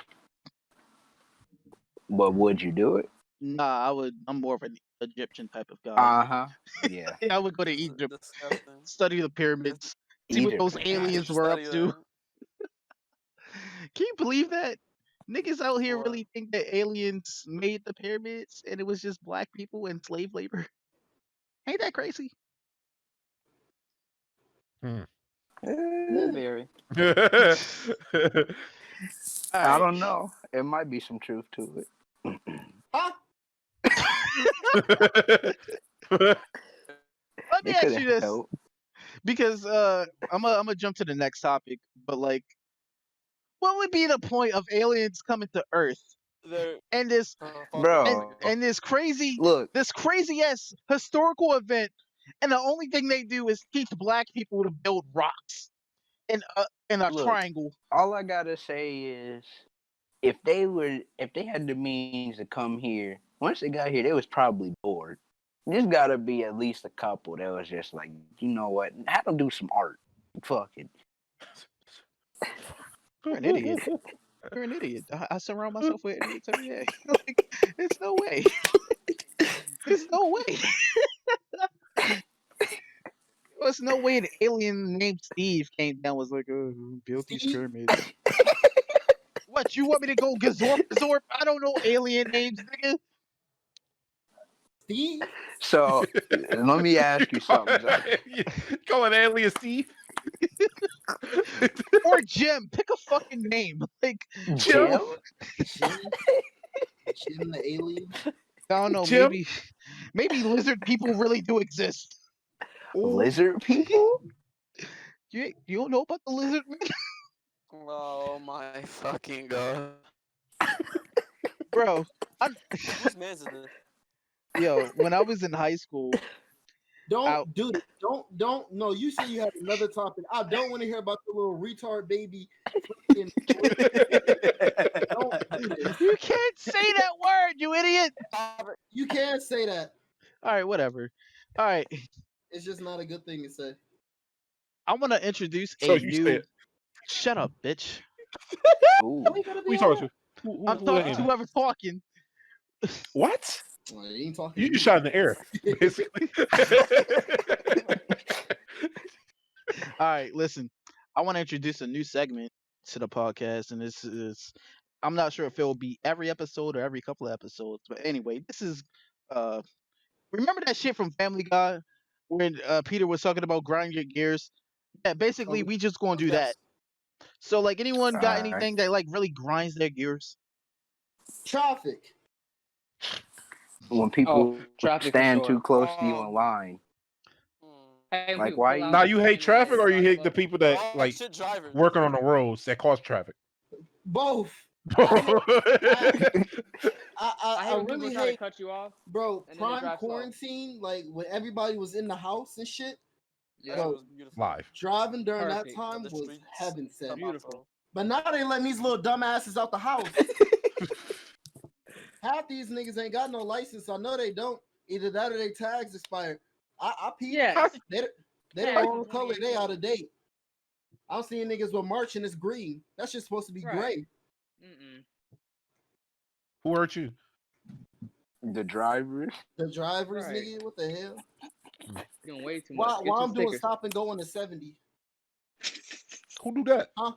But would you do it? Nah, I would. I'm more of an Egyptian type of guy. Uh-huh. Yeah. I would go to Egypt, Disgusting. study the pyramids, see what Egypt those is aliens nice. were up Study to. there. Can you believe that? Niggas out here What? really think that aliens made the pyramids and it was just black people and slave labor. Ain't that crazy? Very. All I right. don't know. It might be some truth to it. Huh? Let me It ask could you this, help. because I'm gonna jump to the next topic, but like, what would be the point of aliens coming to Earth They're and this Bro, this crazy look, ass historical event, and the only thing they do is teach black people to build rocks in a look. triangle. All I gotta say is if they had the means to come here, once they got here, they was probably bored. There's gotta be at least a couple that was just like, you know what? Have them do some art. Fuck it. You're an idiot. You're an idiot. I surround myself with idiots every day. Like, it's no way. It's no way. There's no way an alien named Steve came down was like, built these Steve? pyramids. What, you want me to go Gazorp? I don't know alien names, nigga. Steve? So let me ask you something, Zach. Call an alien Steve. Or Jim. Pick a fucking name. Like, Jim? Jim? Jim the alien? I don't know, Jim? maybe lizard people really do exist. Lizard people? You don't know about the lizard man? Oh my fucking god. Bro, Whose man's is this? yo, when I was in high school, Don't, dude, don't. No, you say you have another topic. I don't want to hear about the little retard baby. Freaking, don't do this. you can't say that word, you idiot. You can't say that. All right, whatever. All right, It's just not a good thing to say. I want to introduce So a you new. said. Shut up, bitch. Ooh. Why you gotta Who be you all talking that? to? I'm talking to whoever talking. What? Well, you ain't talking You to just me. shot in the air, basically. All right, listen. I want to introduce a new segment to the podcast, and this is. I'm not sure if it will be every episode or every couple of episodes, but anyway, this is. Uh, remember that shit from Family Guy when Peter was talking about grind your gears? Yeah, basically, Oh, we just gonna do that. yes. So like, anyone got Alright. anything that like really grinds their gears? Traffic. When people traffic for stand too sure. close to you in line, Hmm. Hey, when like people why pull out Now and you stand hate in there traffic, and or you drive hate the up. people that Oh, like shit, drivers. working on the roads that cause traffic? Both. I I I hate when people really try to hate, cut you off bro. and then they Prime drive slow. quarantine, like when everybody was in the house and shit. That Yeah, shit Bro, was beautiful. Live. driving during that perfect. time The was streets heaven of sent. Beautiful. But now they letting these little dumbasses out the house. Half these niggas ain't got no license. I know they don't. Either that or they tags expired. I peep. Yes. They the Tags wrong in color. They 2018. out of date. I'm seeing niggas with March and it's green. That shit's supposed to be Right. gray. Mm-mm. Who hurt you? the drivers. The drivers, Right. nigga, what the hell? Doing way too much. Why Get two I'm doing stickers. stop and go on the 70? Who do that? Huh?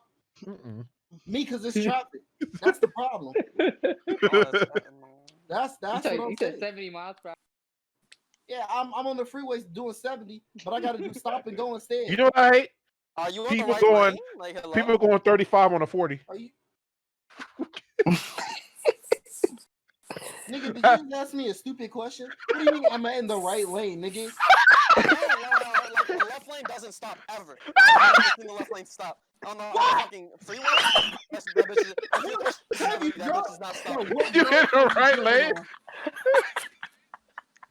Mm-mm. Me, cause it's traffic. That's the problem. Oh, that's fucking That's you what said, I'm you said saying. 70 miles per hour. Yeah, I'm on the freeway doing 70, but I gotta do stop and go instead. You know what I hate? Are you on People the right going- lane? Like, hello? People going 35 on a 40. Are you? Nigga, did you just ask me a stupid question? What do you mean am I in the right lane, nigga? Like, the left lane doesn't stop ever. I've never seen the left lane stop. On the fucking freeway, that bitch is, if you're pushing Have you that bitch is not Bro, stopping. what You road in the are you right driven lane? on?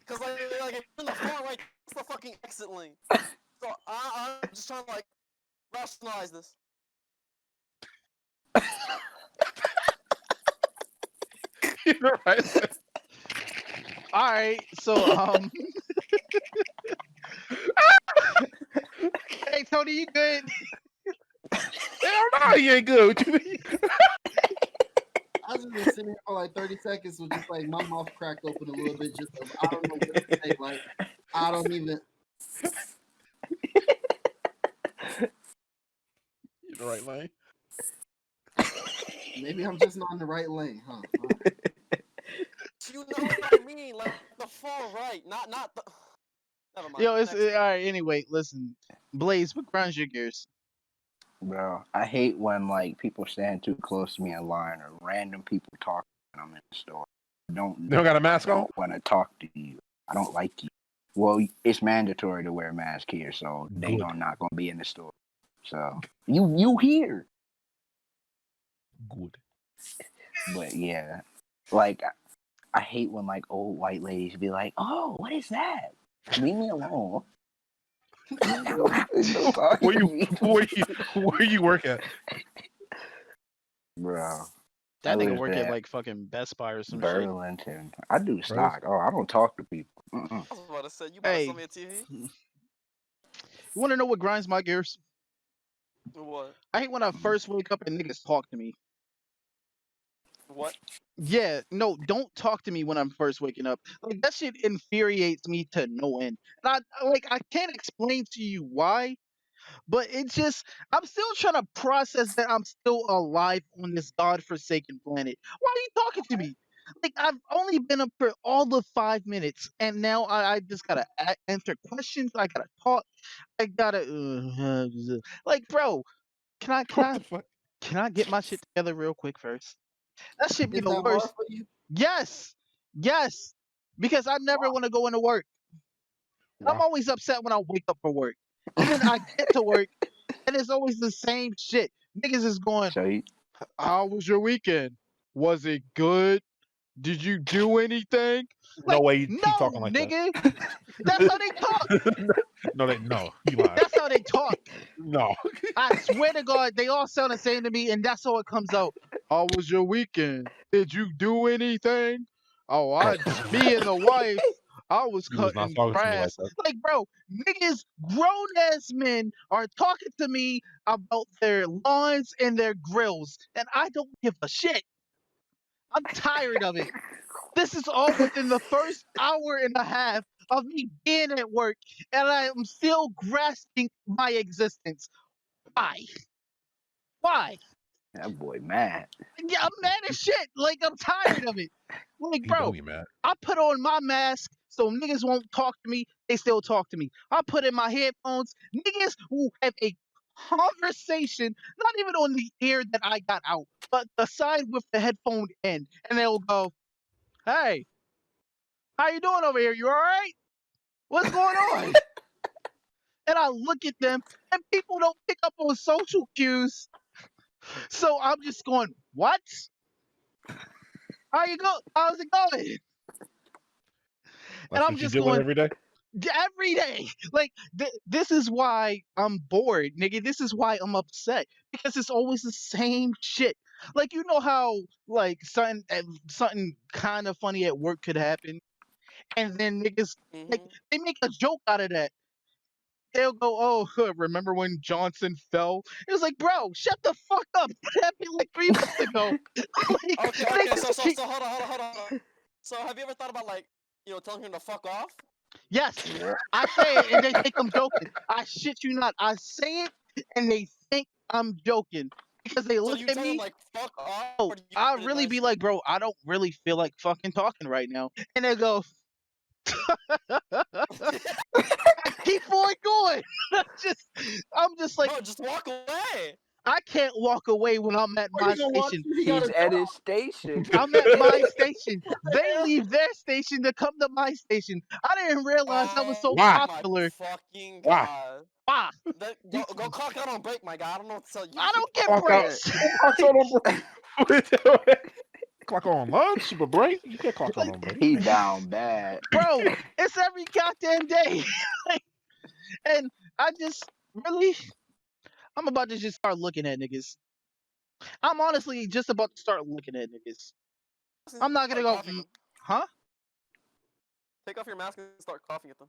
Cause like if you're in the far right, it's the fucking exit lane. So I'm just trying to like rationalize this. You know, right? All right, so hey Tony, you good? Hell no, he ain't good. What you mean? I just been sitting here for like 30 seconds with just like my mouth cracked open a little bit, just I don't know what to say. Like I don't even. You in the right lane? Maybe I'm just not in the right lane, huh? You know what I mean? Like the far right, not the. Never mind. Yo, it's Next. all right. Anyway, listen, Blaze, what grinds your gears? Bro, I hate when like people stand too close to me in line or random people talking when I'm in the store. They don't got a mask I on? don't want to talk to you. I don't like you. Well, it's mandatory to wear a mask here, so they Good. know I'm not gonna be in the store. So you here? Good. But yeah, like I hate when like old white ladies be like, "Oh, what is that? Leave me alone." Where you work at? Bro, That I nigga live work at at like fucking Best Buy or some shit. Burlington. I do stock. Oh, I don't talk to people. I was about to say you about to Hey, sell me a TV. you want to know what grinds my gears? What? I hate when I first wake up and niggas talk to me. What? Yeah, no, don't talk to me when I'm first waking up. Like that shit infuriates me to no end. And I can't explain to you why, but it's just I'm still trying to process that I'm still alive on this godforsaken planet. Why are you talking to me? Like I've only been up for all of 5 minutes, and now I just gotta answer questions. I gotta talk. I gotta like, bro. Can I What the fuck? can I get my shit together real quick first? That should be Is the that hard worst. for you? Yes, yes, because I never want to go into work. And I'm Wow. always upset when I wake up for work, and then I get to work, and it's always the same shit. Niggas is going, So you, "How was your weekend? Was it good? Did you do anything?" No Like, way he no, talking like that. nigga. That's how they talk. No, you lying. That's how they talk. No. I swear to God, they all sound the same to me, and that's how it comes out. How was your weekend? Did you do anything? Oh, me and the wife, I was You was not cutting talking to me like grass. that. Like, bro, niggas, grown ass men are talking to me about their lawns and their grills, and I don't give a shit. I'm tired of it. This is all within the first hour and a half of me being at work, and I am still grasping my existence. Why? Why? that boy mad. Yeah, I'm mad as shit. Like, I'm tired of it. Like, He know bro, he mad. I put on my mask so niggas won't talk to me. They still talk to me. I put in my headphones. Niggas who have a conversation, not even on the ear that I got out, but the side with the headphone in, and they'll go, "Hey, how you doing over here? You all right? What's going on?" And I look at them, and people don't pick up on social cues, so I'm just going, "What? How you go? How's it going?" And That's I'm what you just deal with going, every day. every day. Like this is why I'm bored, nigga. This is why I'm upset because it's always the same shit. Like you know how like something kind of funny at work could happen, and then niggas like Mm-hmm. they make a joke out of that. They'll go, "Oh, remember when Johnson fell?" It was like, bro, shut the fuck up. That happened like 3 months ago. Like Okay, they okay. So, just so, keep. so, hold on. So, have you ever thought about like, telling him to fuck off? Yes, I say it and they think I'm joking. I shit you not. I say it and they think I'm joking because they So, look do you at tell him me. like fuck off, Oh, or do you I put it really be nicely? like, bro, I don't really feel like fucking talking right now. And they go, keep on going. just, I'm just like, Bro, just walk away. I can't walk away when I'm at Are my you gonna watch? station. He got He's a at his station. I'm at my station. They leave their station to come to my station. I didn't realize I was Oh so Why? my popular. fucking Why? god. Ah, Go clock out on break, my guy. I don't know what to tell you. I don't get Clock out. breaks. Clock out on break. Clock on lunch, but break. You can't clock out Like, on break. He down bad. bro, it's every goddamn day. Like, and I just really, I'm about to just start looking at niggas. I'm honestly just about to start looking at niggas. I'm not gonna Start go, coughing them. huh? Take off your mask and start coughing at them.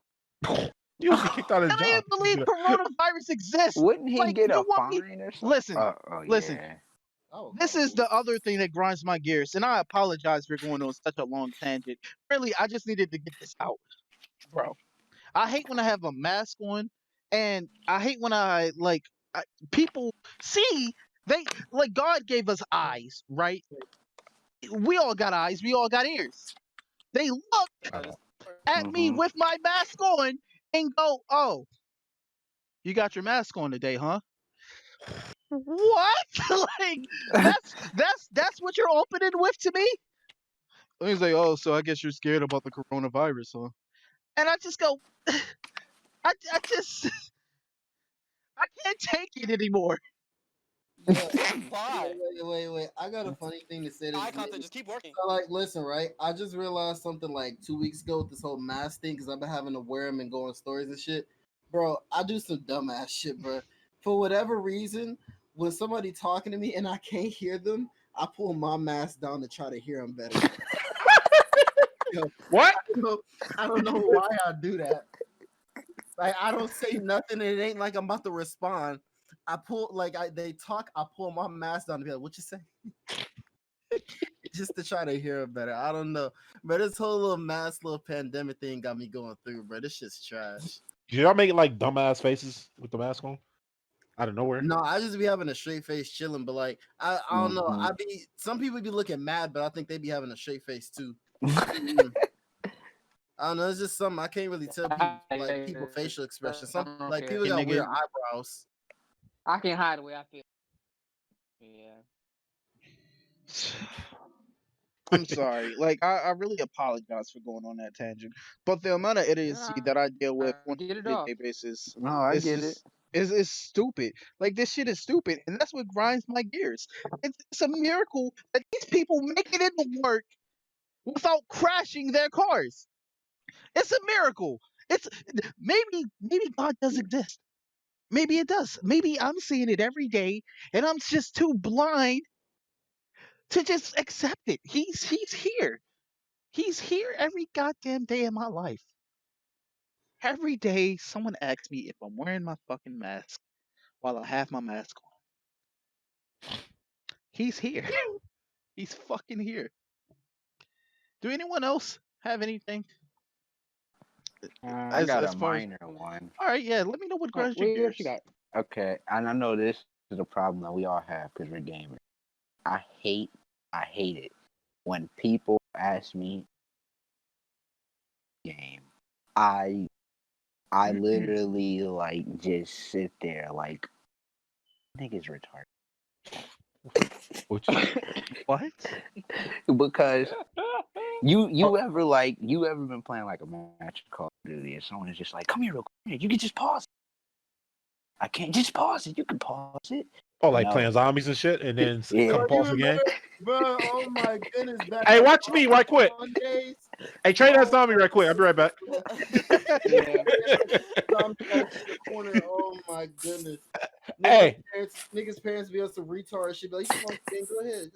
You would be kicked out of I his don't job. even believe coronavirus exists. Wouldn't he Like, get you a want me? fine or something? Listen, Oh listen. yeah. Oh, This is the other thing that grinds my gears, and I apologize for going on such a long tangent. Really, I just needed to get this out, bro. I hate when I have a mask on, and I hate when people see they like God gave us eyes, right? We all got eyes, we all got ears. They look I I don't. just at me Mm-hmm. with my mask on and go, "Oh, you got your mask on today, huh?" What? Like that's what you're opening with to me? And he's like, "Oh, so I guess you're scared about the coronavirus, huh?" And I just go, I just I can't take it anymore. Yo, why? wait. I got a funny thing to say to Eye this contact. nigga. Just keep working. So, like, listen, right? I just realized something like 2 weeks ago with this whole mask thing because I've been having to wear them and go on stories and shit. Bro, I do some dumbass shit, bro. For whatever reason, when somebody talking to me and I can't hear them, I pull my mask down to try to hear them better. Yo, What? I don't know why I do that. Like, I don't say nothing, and it ain't like I'm about to respond. I pull they talk. I pull my mask down to be like, "What you say?" Just to try to hear it better. I don't know, but this whole little pandemic thing got me going through, bro. This shit's trash. Did y'all make like dumbass faces with the mask on? Out of nowhere? No, I just be having a straight face chilling, but like I don't know. Mm-hmm. Some people be looking mad, but I think they be having a straight face too. Mm. I don't know. It's just something I can't really tell people like people facial expressions. Some like people And got weird nigga, eyebrows. I can hide the way I feel. Yeah. I'm sorry. Like I really apologize for going on that tangent. But the amount of idiocy that I deal with on Get it a off. day-to-day basis No, I is get it. just is stupid. Like this shit is stupid, and that's what grinds my gears. It's a miracle that these people make it into work without crashing their cars. It's a miracle. It's maybe God does exist. Maybe it does. Maybe I'm seeing it every day, and I'm just too blind to just accept it. He's here. He's here every goddamn day of my life. Every day, someone asks me if I'm wearing my fucking mask while I have my mask on. He's here. He's fucking here. Do anyone else have anything I got as a far as? minor one. All right, yeah. Let me know what grinds your What you gears. got? Okay, and I know this is a problem that we all have because we're gamers. I hate it when people ask me game. I literally like just sit there like Niggas retarded. Which, What? Because you ever been playing like a match of Call of Duty and someone is just like, come here real quick, you can just pause it. I can't just pause it. You can pause it. oh, like No. playing zombies and shit, and then Yeah. come pause again. Bro, oh my goodness. Back Hey, on watch me right quick. Mondays. Hey, trade that zombie right quick. I'll be right back. Yeah. Zombie off in the corner. Oh my goodness. Hey. Niggas' parents be on some retard shit. Be like, you want to go ahead.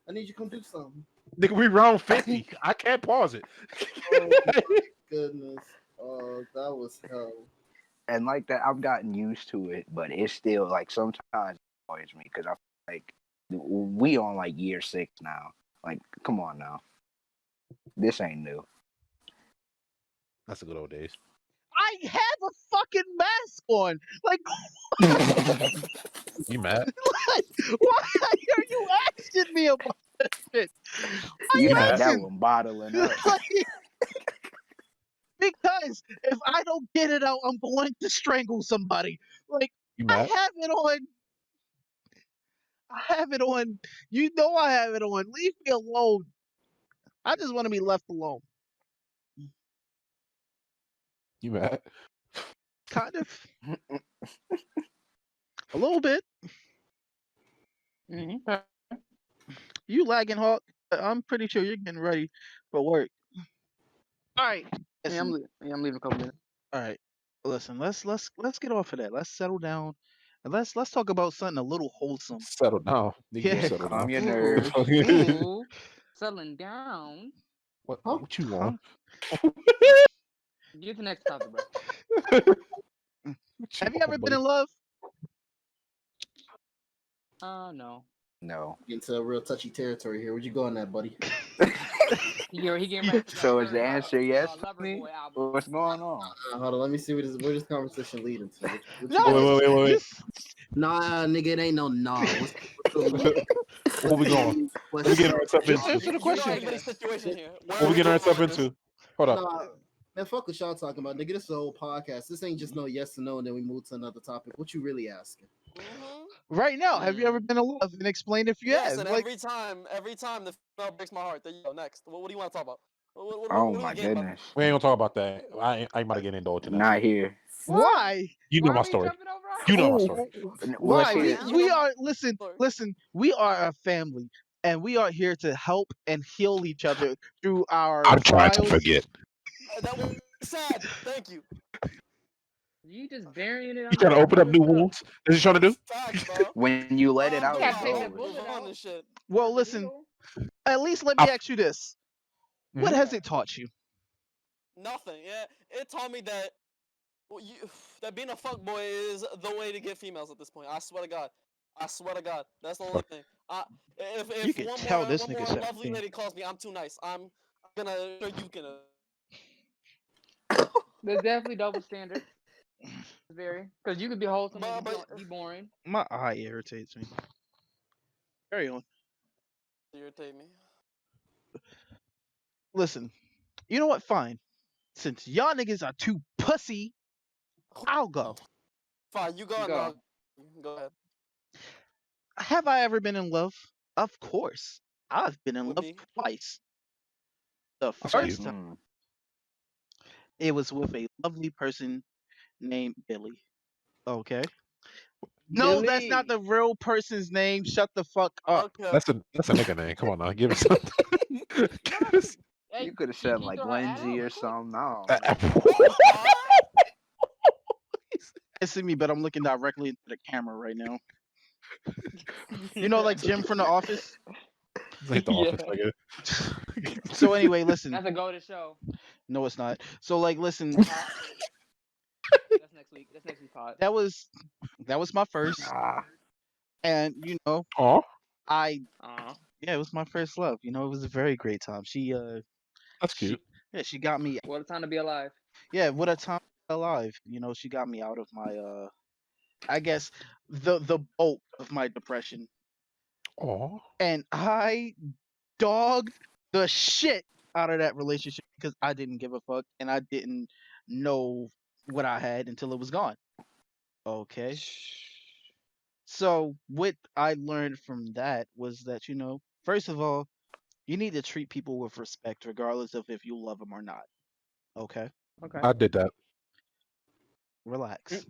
I need you to come do something. Nigga, we round 50. I can't pause it. Oh my goodness. Oh, that was hell. And like that, I've gotten used to it, but it's still like sometimes it annoys me because I feel like we on like year 6 now. Like, come on now, this ain't new. That's the good old days. I have a fucking mask on. Like, You mad? why are you asking me about that shit? Why You you had that asking? one bottling up. Like, because if I don't get it out, I'm going to strangle somebody. Like, You I mad? have it on. I have it on. You know I have it on. Leave me alone. I just want to be left alone. You mad? Kind of. A little bit. Mm-hmm. You lagging, Hawk. I'm pretty sure you're getting ready for work. All right. Yeah, Listen. I'm leaving a couple minutes. All right. Listen. Let's get off of that. Let's settle down, and let's talk about something a little wholesome. Settle down. Nigga, Yeah. settle Calm down. your Ooh. nerves. Ooh. Settling down. What you want? Get to the next topic, bro. Have you ever been in love? No. No. Into a real touchy territory here. Where'd you go on that, buddy? He getting ready to So is the answer yes? Loverboy album. What's going on? Hold on, let me see where this conversation leading to. What you No, got? Wait. Nah, nigga, it ain't no nah. What's Where we going? What we getting ourselves Just into? answer the You know question. everybody's situation here. Where What are we getting going ourselves with this? into? Hold up. Nah, man, fuck what y'all talking about, nigga. This is a whole podcast. This ain't just no yes or no, and then we move to another topic. What you really asking? Mhm. Right now, have you ever been in love? And explain if you Yes, have. and Like, every time the female breaks my heart. There you go. Next, what do you want to talk about? Oh What are my we getting about? goodness. We ain't gonna talk about that. I might get indulged in that. Not here. why? You Why know are my we story. jumping over our You know my Ooh. story. Well, Why? see, You We know- are listen. We are a family, and we are here to help and heal each other through our I'm trying to trials. forget. That was sad. Thank you. You just burying it. You trying to open up new wounds? That's what you trying to do? Facts, bro. when you let it I'm out, talking gotta it's take about that over. bullet move on out. and shit. Well, listen. At least let me ask you this: what Mhm. has it taught you? Nothing. Yeah, it taught me that that being a fuckboy is the way to get females at this point. I swear to God. I swear to God. That's the only thing. If You can tell this one nigga more 17. lovely lady calls me, I'm too nice. I'm gonna show you can. There's definitely double standard. Very, because you could be wholesome and But be boring. My eye irritates me. Carry on. irritate me. Listen, you know what? Fine. Since y'all niggas are too pussy, I'll go. Fine, you go and Go. go ahead. Have I ever been in love? Of course. I've been in With love me. twice. The That's cute. first time Mm. it was with a lovely person named Billy. Okay. No, that's not the real person's name. Shut the fuck up. Okay. That's a nigga name. Come on now, give us something. Give us- Hey, You could have can said you like throw her ad Lindsay out or quick? something. I don't know. It's in me, but I'm looking directly into the camera right now. You know, like Jim from The Office? This ain't the Yeah. office, nigga. So anyway, listen. That's a go to show. No, it's not. So like, listen. That's next week. That's next week's pod. That was my first, Nah. and you know, Aw, yeah, it was my first love. You know, it was a very great time. that's She cute. yeah, she got me. What a time to be alive. Yeah, what a time alive. You know, she got me out of my I guess the bulk of my depression, Aw, and I dogged the shit out of that relationship because I didn't give a fuck and I didn't know what I had until it was gone. Okay. So what I learned from that was that, first of all, you need to treat people with respect, regardless of if you love them or not. Okay, Okay. I did that. relax.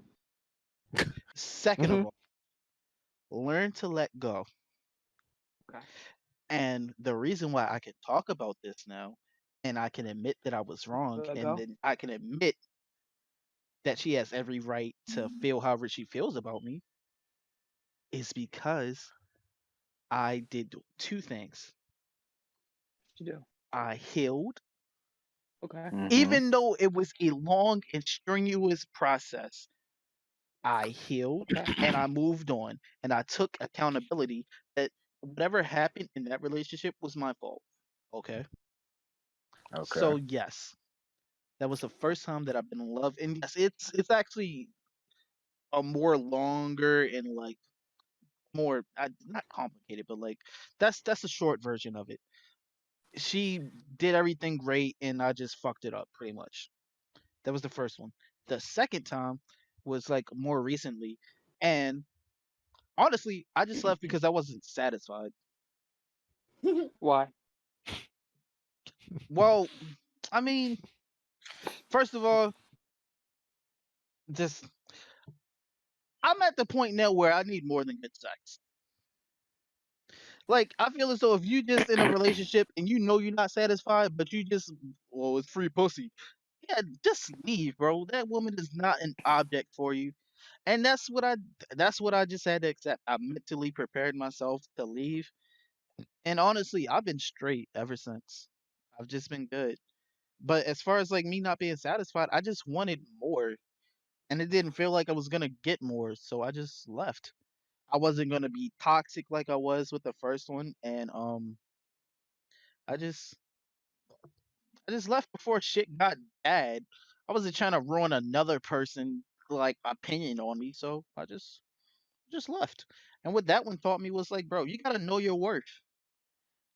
Mm. Second Hmm. of all, learn to let go. Okay. And the reason why I can talk about this now, and I can admit that I was wrong, Let and go. then I can admit that she has every right to feel however she feels about me, is because I did two things. What you do? I healed, Okay. Mm-hmm. even though it was a long and strenuous process. I healed Okay. and I moved on and I took accountability that whatever happened in that relationship was my fault. Okay. Okay. So yes, that was the first time that I've been in love. And yes, it's actually a more longer and like more not complicated, but like that's a short version of it. She did everything great and I just fucked it up pretty much. That was the first one. The second time was like more recently, and honestly, I just left because I wasn't satisfied. Why? Well, I mean, first of all, just I'm at the point now where I need more than good sex. Like I feel as though if you just in a relationship and you know you're not satisfied, but you just well, it's free pussy. Yeah, just leave, bro. That woman is not an object for you. And that's what I just had to accept. I mentally prepared myself to leave. And honestly, I've been straight ever since. I've just been good. But as far as like me not being satisfied, I just wanted more. And it didn't feel like I was gonna get more, so I just left. I wasn't gonna be toxic like I was with the first one, and I just I just left before shit got bad. I wasn't trying to ruin another person like opinion on me, so I just left. And what that one taught me was like, bro, you gotta know your worth.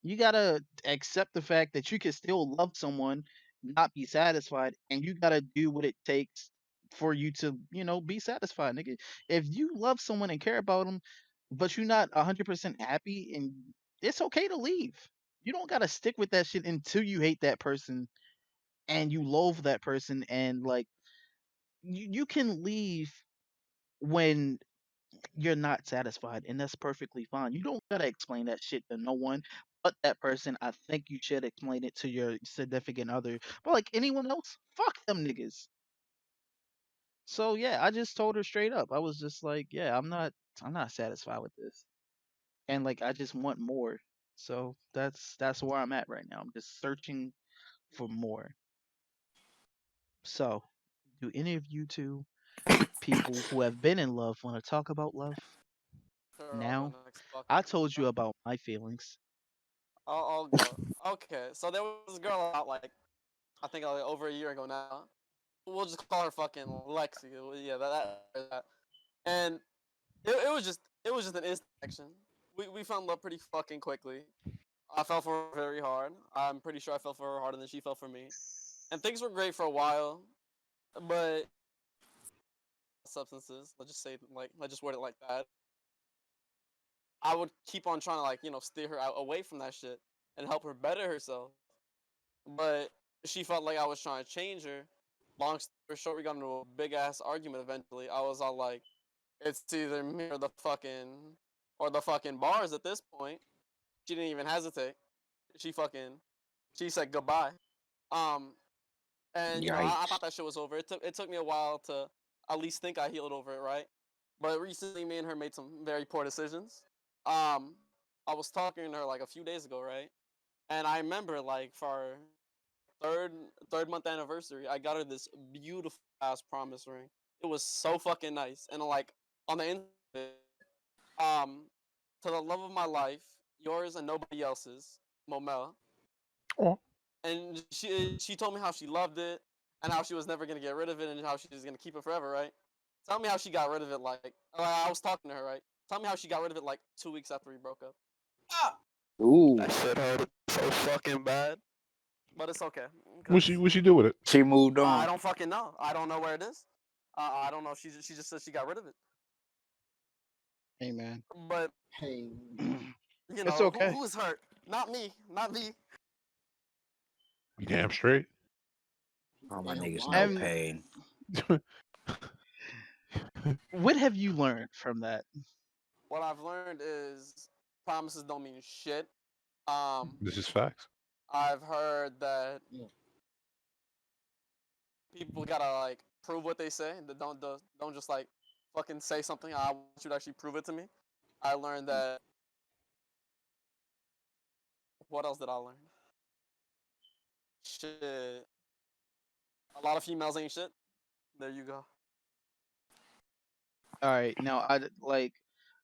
You gotta accept the fact that you can still love someone, not be satisfied, and you gotta do what it takes for you to, be satisfied, nigga. If you love someone and care about them, but you're not 100% happy, and it's okay to leave. You don't gotta stick with that shit until you hate that person and you loathe that person, and like you can leave when you're not satisfied, and that's perfectly fine. You don't gotta explain that shit to no one but that person. I think you should explain it to your significant other. But like anyone else, fuck them niggas. So yeah, I just told her straight up. I was just like, yeah, I'm not satisfied with this. And like I just want more. So that's where I'm at right now. I'm just searching for more. So, do any of you two people who have been in love want to talk about love Sure, I'll go now? next. Fuck I it. told you about my feelings. I'll go. Okay, so there was this girl out like I think like over a year ago now. We'll just call her fucking Lexi. Yeah, that. And it was just an instant action. We fell in love pretty fucking quickly. I fell for her very hard. I'm pretty sure I fell for her harder than she fell for me. And things were great for a while, but substances. Let's just word it like that. I would keep on trying to steer her out away from that shit and help her better herself. But she felt like I was trying to change her. Long story short, we got into a big ass argument eventually. I was all like, it's either me or the fucking bars at this point. She didn't even hesitate. She fucking she said goodbye. Um and I Yikes. thought that shit was over. It took me a while to at least think I healed over it, right? But recently me and her made some very poor decisions. Um I was talking to her like a few days ago, right? And I remember like for our third third month anniversary, I got her this beautiful ass promise ring. It was so fucking nice. And like on the inside, um, to the love of my life, yours and nobody else's, Momel. Oh, And she told me how she loved it and how she was never gonna get rid of it and how she was gonna keep it forever, right? Tell me how she got rid of it. I was talking to her, right? Tell me how she got rid of it like 2 weeks after we broke up. Ah, Ooh. that shit hurt so fucking bad, but it's okay what she because what she do with it? She moved I on. don't fucking know. I don't know where it is. I don't know. She just said she got rid of it. Hey man, But Hey, you it's know, okay. who's hurt? Not me. Not me. You damn straight. All my damn niggas no liar. And pain. what have you learned from that? What I've learned is promises don't mean shit. Um, This is facts. I've heard that Yeah. people gotta like prove what they say. That don't just like fucking say something. I want you to actually prove it to me. I learned that. What else did I learn? Shit. A lot of females ain't shit. There you go. All right, now like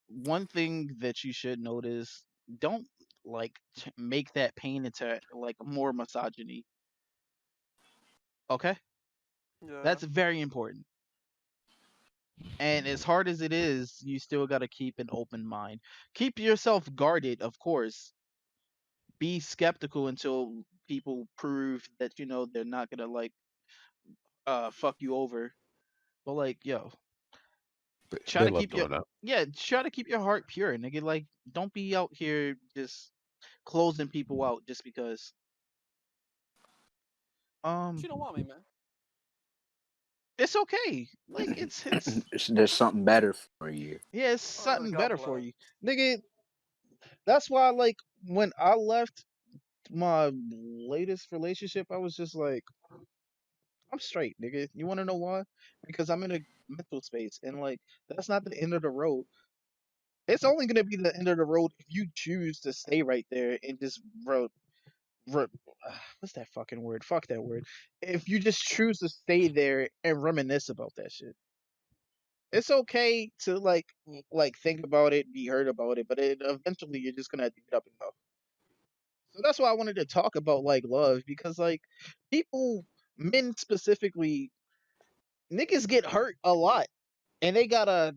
one thing that you should notice. Don't like make that pain into like more misogyny. Okay, Yeah. that's very important. And as hard as it is, you still got to keep an open mind. Keep yourself guarded, of course. Be skeptical until people prove that they're not gonna like fuck you over. But like, yo, try They to love keep your doing that. yeah, try to keep your heart pure, nigga. Like, don't be out here just closing people out just because. But Um, you don't want me, man. it's okay. Like, it's There's something better for you. yeah, it's Oh, something God better for bless. you, nigga. That's why, like, when I left my latest relationship, I was just like, I'm straight, nigga. You want to know why? Because I'm in a mental space, and like, that's not the end of the road. It's only gonna be the end of the road if you choose to stay right there and just re- what's that fucking word? Fuck that word. If you just choose to stay there and reminisce about that shit, it's okay to like think about it, be hurt about it, but eventually you're just gonna have to get up and go. So that's why I wanted to talk about like love because like people, men specifically, niggas get hurt a lot and they gotta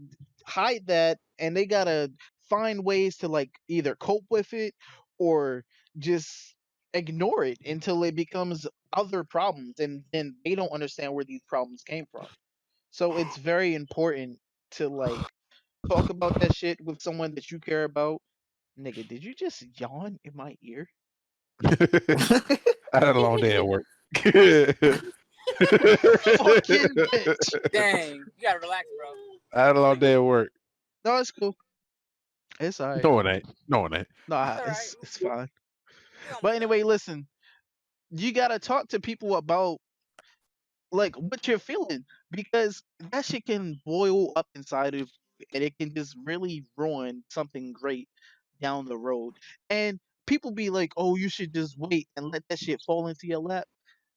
hide that and they gotta find ways to like either cope with it or just ignore it until it becomes other problems and then they don't understand where these problems came from. So it's very important to like talk about that shit with someone that you care about. Nigga, did you just yawn in my ear? I had a long day at work. Fucking bitch. Dang, you gotta relax, bro. I had a long day at work. No, it's cool. It's alright. No, it ain't. No, it ain't. No, It's all right. it's fine. We But almost done. anyway, listen, you gotta talk to people about like what you're feeling because that shit can boil up inside of you and it can just really ruin something great down the road. And people be like, "Oh, you should just wait and let that shit fall into your lap."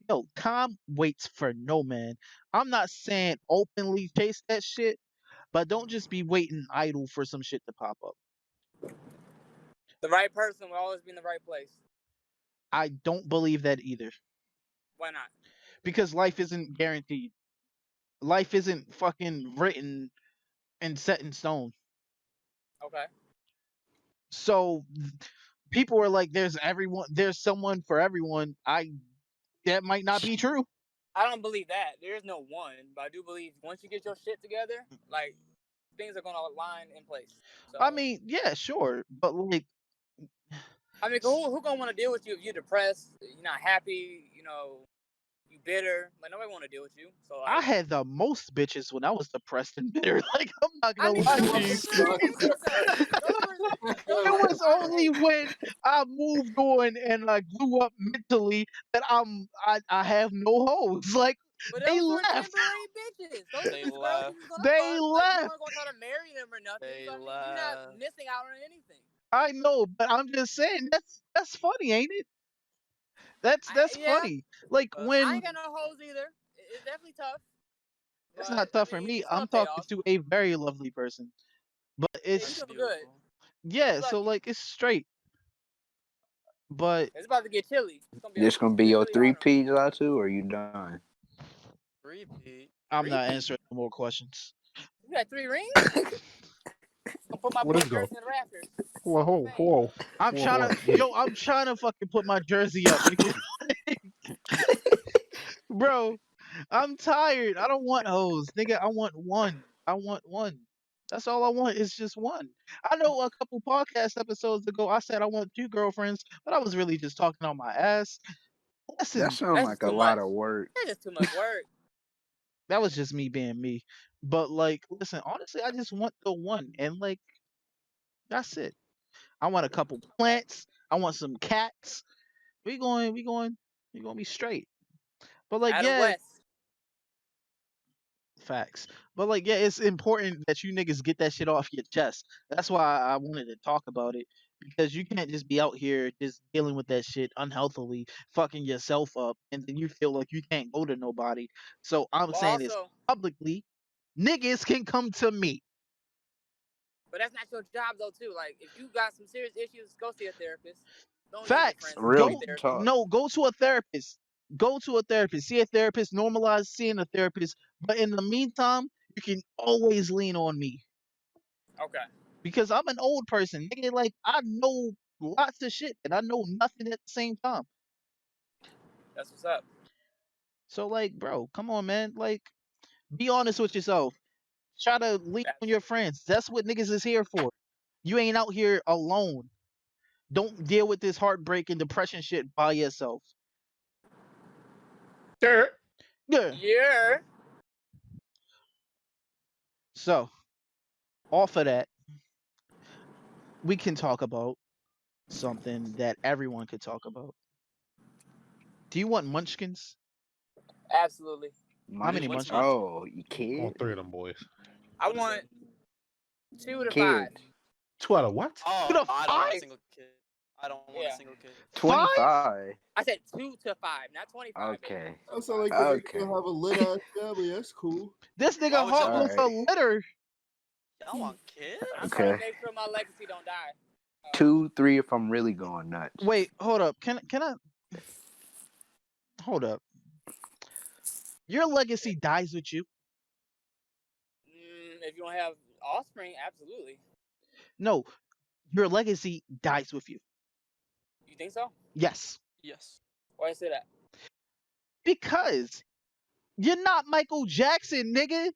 Yo, time waits for no man. I'm not saying openly chase that shit, but don't just be waiting idle for some shit to pop up. The right person will always be in the right place. I don't believe that either Why not? because life isn't guaranteed. Life isn't fucking written and set in stone. Okay. So people are like, there's someone for everyone. That might not be true. I don't believe that. There is no one, but I do believe once you get your shit together, like things are gonna align in place. So I mean, yeah, sure, but like, I mean, who gonna want to deal with you if you're depressed, you're not happy, you bitter? Like nobody want to deal with you. So I like, had the most bitches when I was depressed and bitter. Like, I'm not I gonna mean, lie those to you. bitches are innocent. Those It are was only fine. when I moved on and I grew up mentally that I have no hoes. Like, But they those are left. temporary bitches. Those are They just girls you left. just gonna They fuck. Like you left. weren't gonna try to marry them or nothing. They So I mean, you're not left. missing out on anything. I know, but I'm just saying that's funny, ain't it? That's Yeah, funny. Like But I ain't when got no hoes either. It's definitely tough, it's but not I tough for mean, me. it's gonna I'm pay talking off. to a very lovely person. But Yeah, you that's it's doing good. beautiful. yeah, You so lucky. like it's straight. But It's about to get chilly. This gonna It's be gonna get your really hot three on me. P's out too, or you done? Repeat. I'm not Repeat. answering no more questions. You got 3 rings? Gonna put my What boy is go? jersey in the rafters. Whoa, Hall of whoa, Fame. whoa, I'm whoa, trying whoa. to yo, I'm trying to fucking put my jersey up, nigga. Bro, I'm tired. I don't want hoes. Nigga, I want one. I want one. That's all I want is just one. I know a couple podcast episodes ago I said I want two girlfriends, but I was really just talking on my ass. That Listen, sounds That's like just a too lot much. of work. That's just too much work. that was just me being me. But like, listen, honestly, I just want the one, and like, that's it. I want a couple plants. I want some cats. We gonna be straight. But like, Adam yeah, West. facts. But like, yeah, it's important that you niggas get that shit off your chest. That's why I wanted to talk about it because you can't just be out here just dealing with that shit unhealthily, fucking yourself up, and then you feel like you can't go to nobody. So I'm But saying this also, publicly, niggas can come to me. but that's not your job though too. Like if you got some serious issues, go see a therapist. Don't use your Facts. friends as Real fucking Go therapy. talk. no, go to a therapist. Go to a therapist. See a therapist. Normalize seeing a therapist. But in the meantime, you can always lean on me Okay. because I'm an old person. Nigga, like I know lots of shit and I know nothing at the same time. That's what's up. So like, bro, come on, man. Like, be honest with yourself. Try to lean on your friends. That's what niggas is here for. You ain't out here alone. Don't deal with this heartbreak and depression shit by yourself. Sure. Yeah. Yeah. So, off of that, we can talk about something that everyone could talk about. Do you want munchkins? Absolutely. How many Munch. What's munchkins? munch? Oh, you I want kid? 3 of them boys. I What is want it? 2 to 5. Kids. 2 out of what? To Oh, the I don't want a 5? single kid. I don't want Yeah. a single kid. 5? 25. I said 2 to 5, not 25. Baby. Okay. That sound like Okay. you're gonna have a lit ass family. That's cool. This Why nigga would Hawk y'all? wants a Alright. litter. Y'all want kids? I'm trying to Okay. make sure my legacy don't die. 2, 3 if I'm really going nuts. Wait, hold up. Can I hold up? Your legacy dies with you. If you don't have offspring, absolutely. No, your legacy dies with you. You think so? Yes. Yes. Why you say that? Because you're not Michael Jackson, nigga.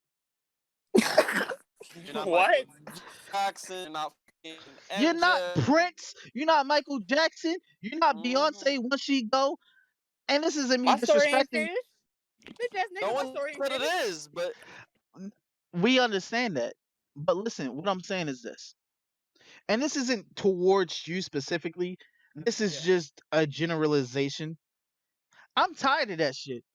You're not What? Michael Jackson. You're not fucking You're not MJ. Prince. You're not Michael Jackson. You're not Mhm. Beyonce once she go. And this isn't me My story ain't disrespecting. finished. Bitch ass No nigga, my one story ain't said it finished. is, but We understand that. But listen, what I'm saying is this. And this isn't towards you specifically. This is Yeah. just a generalization. I'm tired of that shit.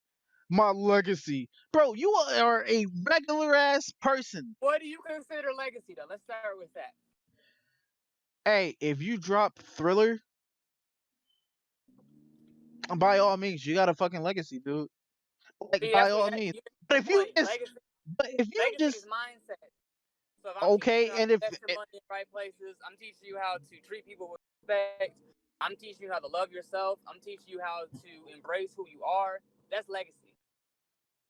My legacy. Bro, you are a regular ass person. What do you consider legacy though? Let's start with that. Hey, if you drop Thriller, by all means, you got a fucking legacy, dude. Like See, by that's what all means. you But if you point. just but if you Legacy is just mindset. So if I'm teaching okay, you how and to if invest your money in the right places, I'm teaching you how to treat people with respect. I'm teaching you how to love yourself. I'm teaching you how to embrace who you are. That's legacy.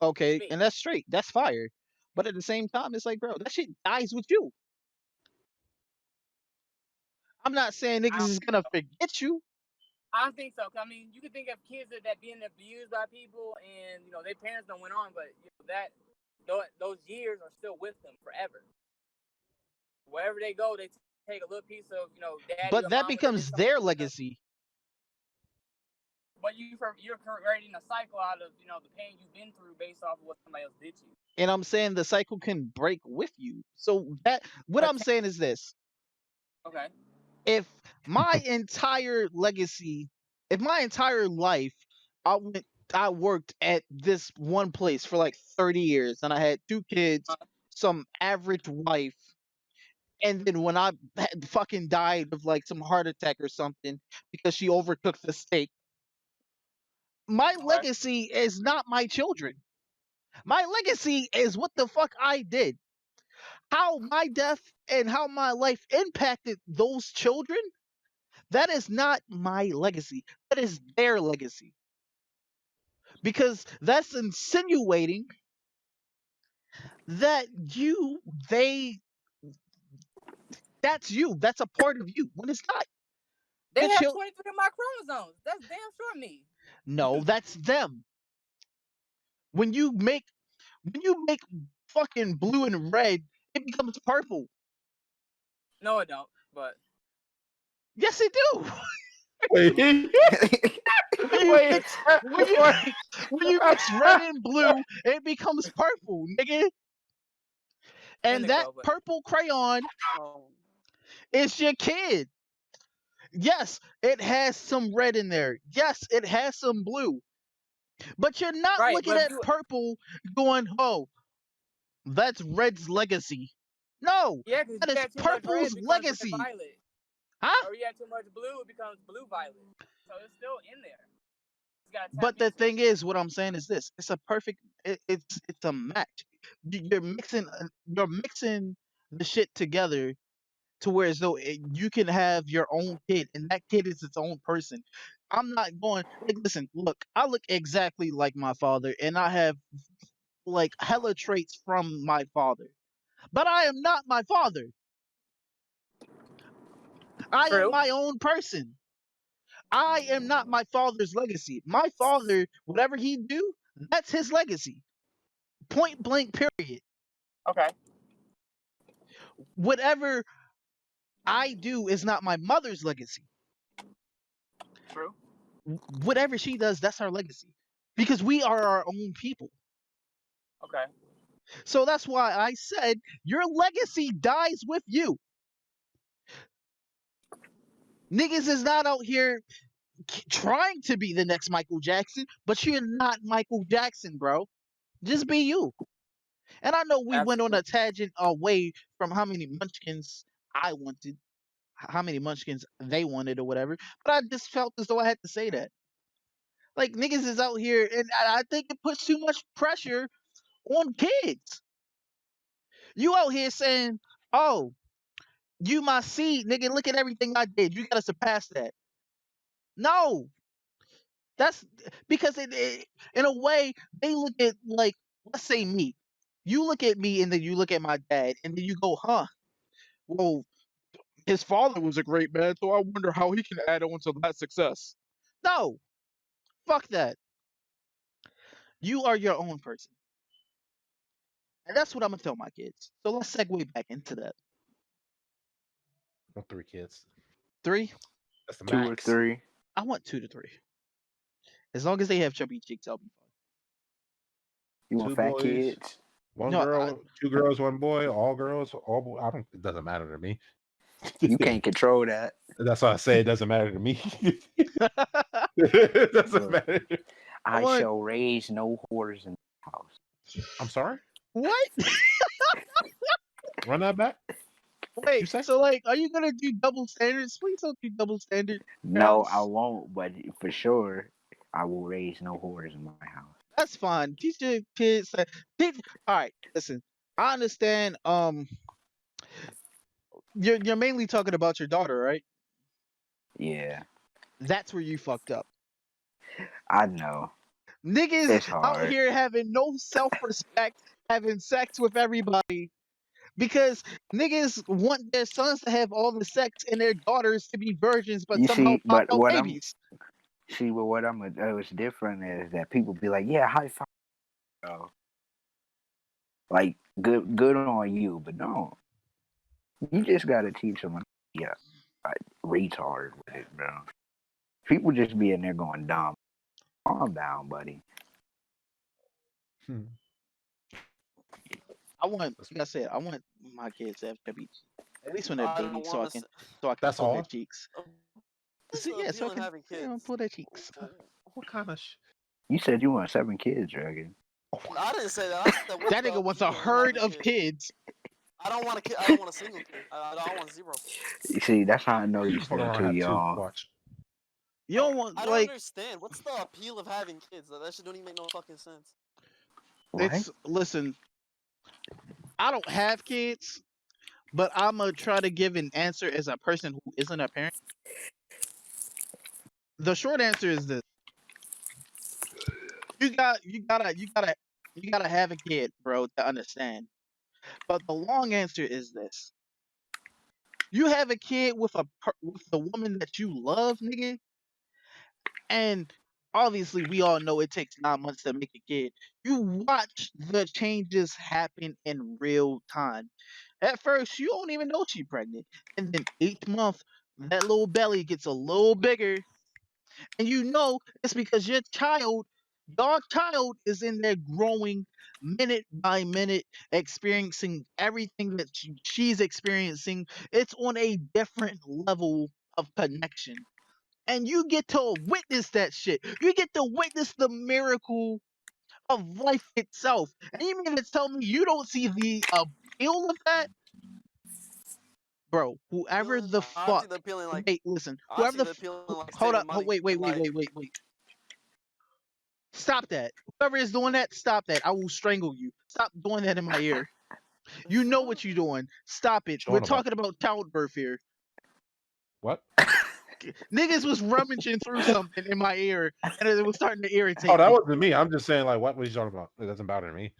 okay, Me. and that's straight, that's fire. But at the same time, it's like, bro, that shit dies with you. I'm not saying I niggas don't is gonna forget you. I don't think so. I mean, you can think of kids that being abused by people, and you know their parents don't went on, but you know, those years are still with them forever. Wherever they go, they take a little piece of daddy But or that mama that did becomes something their for them. legacy. But you're creating a cycle out of the pain you've been through based off of what somebody else did to you. And I'm saying the cycle can break with you. So that what I'm saying is this. Okay. If my entire legacy, if my entire life, I worked at this one place for like 30 years and I had two kids, some average wife, and then when I had fucking died of like some heart attack or something because she overtook the stake, my Okay. legacy is not my children. My legacy is what the fuck I did. How my death and how my life impacted those children, that is not my legacy. That is their legacy. Because that's insinuating that they, that's you. That's a part of you. When it's not. They The have chil- 23 of my chromosomes. That's damn sure me. no, that's them. When you make fucking blue and red it becomes purple. No, it don't. But Yes, it do. Wait, When you wait, mix when you when you mix red and blue, it becomes purple, nigga. And that indigo. But purple crayon Oh. is your kid. Yes, it has some red in there. Yes, it has some blue. But you're not right, looking but if at you purple going, oh, that's red's legacy. No, yeah, because that you is had too much red, purple's it becomes red legacy. violet, Huh? or you had too much blue, it becomes blue violet. So it's still in there. You gotta tap But the into it. thing is, what I'm saying is this: it's a perfect. It's a match. You're mixing the shit together to where as though you can have your own kid, and that kid is its own person. I'm not going like listen. Look, I look exactly like my father, and I have like hella traits from my father, but I am not my father. I am True. my own person. I am not my father's legacy. My father, whatever he do, that's his legacy. Point blank. Period. Okay. Whatever I do is not my mother's legacy. True. Whatever she does, that's our legacy. Because we are our own people. Okay. So that's why I said your legacy dies with you. Niggas is not out here trying to be the next Michael Jackson, but you're not Michael Jackson, bro. Just be you. And I know we went on Absolutely. a tangent away from how many munchkins I wanted, how many munchkins they wanted, or whatever, but I just felt as though I had to say that. Like niggas is out here, and I think it puts too much pressure on kids. You out here saying, "Oh, you my seed, nigga. Look at everything I did. You gotta surpass that." No, that's because in a way, they look at like, let's say me. You look at me, and then you look at my dad, and then you go, "Huh? Well, his father was a great man, so I wonder how he can add on to that success." No, fuck that. You are your own person, and that's what I'm gonna tell my kids. So let's segue back into that. want 3 kids. 3. That's the 2 or 3. max. I want 2 to 3. As long as they have chubby cheeks, I'll be fine. You want Two fat boys, kids? one No, girl, 2 girls, one boy, all girls, all boy. I don't. It doesn't matter to me. You can't control that. That's why I say it doesn't matter to me. I It doesn't Look, matter. I want shall raise no whores in the house. I'm sorry. what? Run that back. Wait, You say? so like, are you gonna do double standards? Please don't do double standard in your No, I house. won't, but for sure, I will raise no whores in my house. That's fine. Teach your kids. Teach. All right, listen. I understand. You're mainly talking about your daughter, right? Yeah, That's where you fucked up. I know. Niggas It's out hard. here having no self respect, having sex with everybody because niggas want their sons to have all the sex and their daughters to be virgins, but You somehow see, pop but out what I'm babies. see, but what I'm what's different is that people be like, yeah, high five, bro. Like good on you, but no, you just gotta teach them, yeah, like, retard with it, bro. People just be in there going dumb. Calm down, buddy. Hmm. I want, like I said, I want my kids to have chubby cheeks. At least when they're I don't babies, so want I to. can, so I can That's pull their all. cheeks. What's So the yeah, so appeal I in can, having kids? pull their cheeks. What kind of? You said you want 7 kids, Dragon. I didn't say that. I said what's That the nigga wants a appeal in herd having of kids? kids. I don't want a kid. I don't want a single kid. I want 0. You see, that's how I know you're Fuck still around, too have 2. young. Watch. You don't want I don't like understand. What's the appeal of having kids? That shit don't even make no fucking sense. What? it's. Listen, I don't have kids, but I'm gonna try to give an answer as a person who isn't a parent. The short answer is this: you gotta have a kid, bro, to understand. But the long answer is this: you have a kid with with the woman that you love, nigga, and obviously we all know it takes 9 months to make a kid. You watch the changes happen in real time. At first, you don't even know she's pregnant, and then each month that little belly gets a little bigger, and you know it's because your child is in there growing minute by minute, experiencing everything that she's experiencing. It's on a different level of connection, and you get to witness that shit. You get to witness the miracle of life itself. And you mean to tell me you don't see the appeal of that? Bro, whoever Appealing. the I see fuck. the appealing like. Wait, listen. I Whoever see the. the appealing like Hold saving up. money. Wait, wait, wait, Like, wait, wait, wait. Stop that. Whoever is doing that, stop that. I will strangle you. Stop doing that in my ear. You know what you're doing. Stop it. We're Showing about talking about childbirth here. what? Niggas was rummaging through something in my ear, and it was starting to Oh, irritate that me. wasn't me. I'm just saying, like, what was you talking about? It doesn't bother me.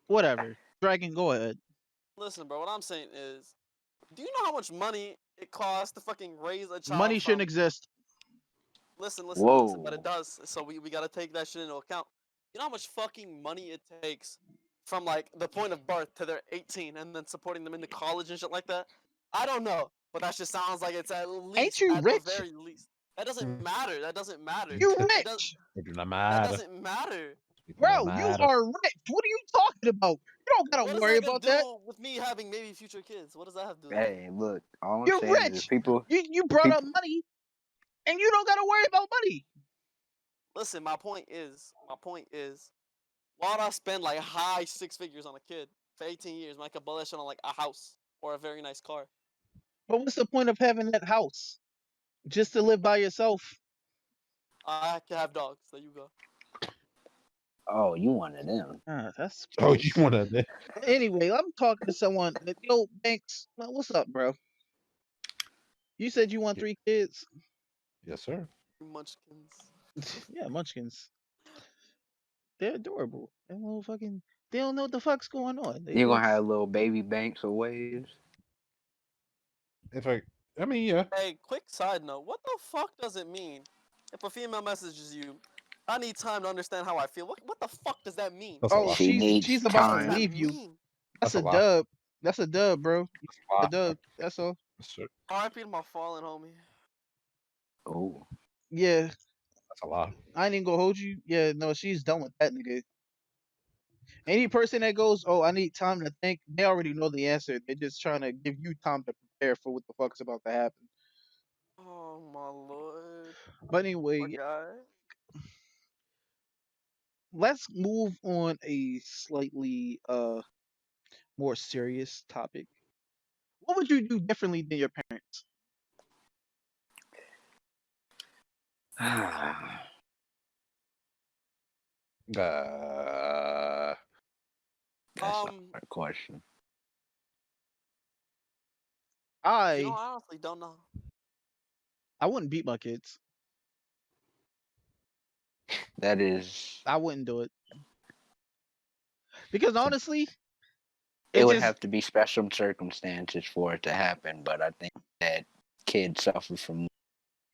Whatever. Dragon, go ahead. listen, bro. What I'm saying is, do you know how much money it costs to fucking raise a child Money shouldn't from? exist. Listen, but it Whoa. does. So we gotta take that shit into account. You know how much fucking money it takes from like the point of birth to they're 18 and then supporting them into college and shit like that? I don't know, but that just sounds like it's Ain't you at the rich? very least. That doesn't matter. That doesn't matter. You It does. rich. It do not That matter. doesn't matter. It do not Bro, you matter. are rich. What are you talking about? You don't gotta What is worry that gonna about that. do with me having maybe future kids? What does that have to do with it? Hey, look, all I'm You're saying is rich. You brought up people, money, and you don't gotta worry about money. Listen, my point is, why would I spend like high six figures on a kid for 18 years when I could blow that shit on like a house or a very nice car? But what's the point of having that house? Just to live by yourself? I could have dogs. There you go. oh, you one of them. Ah, that's Oh, you gross. want to? Anyway, I'm talking to someone. Yo, Banks, what's up, bro? You said you want 3 kids. Yes, sir. Munchkins. Yeah, Munchkins. They're adorable. They little fucking. They don't know what the fuck's going on. They You gonna just. have little baby banks of waves? If I mean, yeah. Hey, quick side note. What the fuck does it mean if a female messages you, I need time to understand how I feel? What the fuck does that mean? That's a Oh, lot. She needs she's about What to does that time. leave you. mean? That's That's a a lot. dub. That's a dub, bro. That's a A lot. dub. That's all. Yes, sir. RIP to my fallen homie. Oh, Yeah, That's a lot. I ain't even gonna hold you. Yeah, no, she's done with that nigga. Any person that goes, "Oh, I need time to think," they already know the answer. They're just trying to give you time to prepare for what the fuck's about to happen. Oh my lord. But Poor anyway, guy. let's move on a slightly more serious topic. What would you do differently than your parents? Uh, that's a hard question. You know, I I honestly don't know. I wouldn't beat my kids. That is, I wouldn't do it because so honestly, it it would just have to be special circumstances for it to happen. But I think that kids suffer from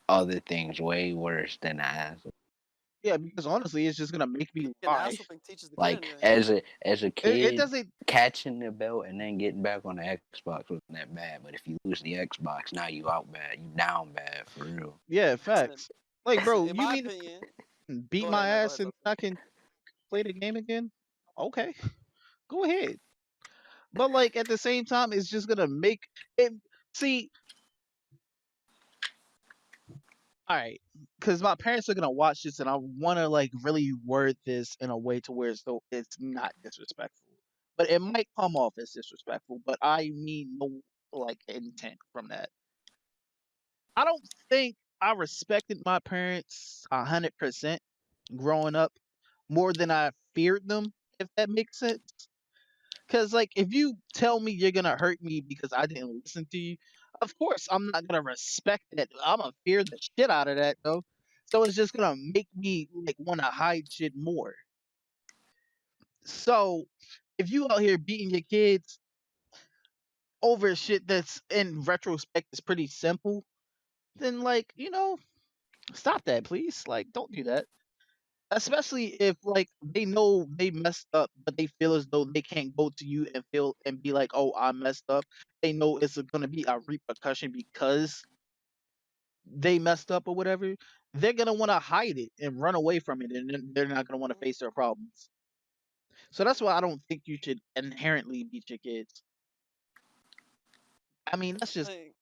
other things way worse than asthma. yeah, because honestly, it's just gonna make me An lie. ass whooping teaches the kid Like anything. as a It kid, doesn't. catching the belt and then getting back on the Xbox wasn't that bad. But if you lose the Xbox, now you out bad. You down bad for real. Yeah, Listen, facts. Like, listen, bro, in you my mean opinion, to beat go ahead, my no, go ass ahead, and Sophie. I can play the game again? Okay, go ahead. But like at the same time, it's just gonna make it. See, all right, because my parents are gonna watch this, and I want to like really word this in a way to where it's not disrespectful, but it might come off as disrespectful. But I mean no like intent from that. I don't think I respected my parents 100% growing up more than I feared them, if that makes sense. Because, like, if you tell me you're gonna hurt me because I didn't listen to you, of course I'm not gonna respect that. I'm gonna fear the shit out of that, though. So it's just gonna make me like want to hide shit more. So if you out here beating your kids over shit that's in retrospect is pretty simple, then like Stop that, please. Like, don't do that. Especially if like they know they messed up, but they feel as though they can't go to you and feel and be like, "Oh, I messed up." They know it's gonna be a repercussion because they messed up or whatever. They're gonna want to hide it and run away from it, and then they're not gonna want to face their problems. So that's why I don't think you should inherently beat your kids. I mean, that's just Like,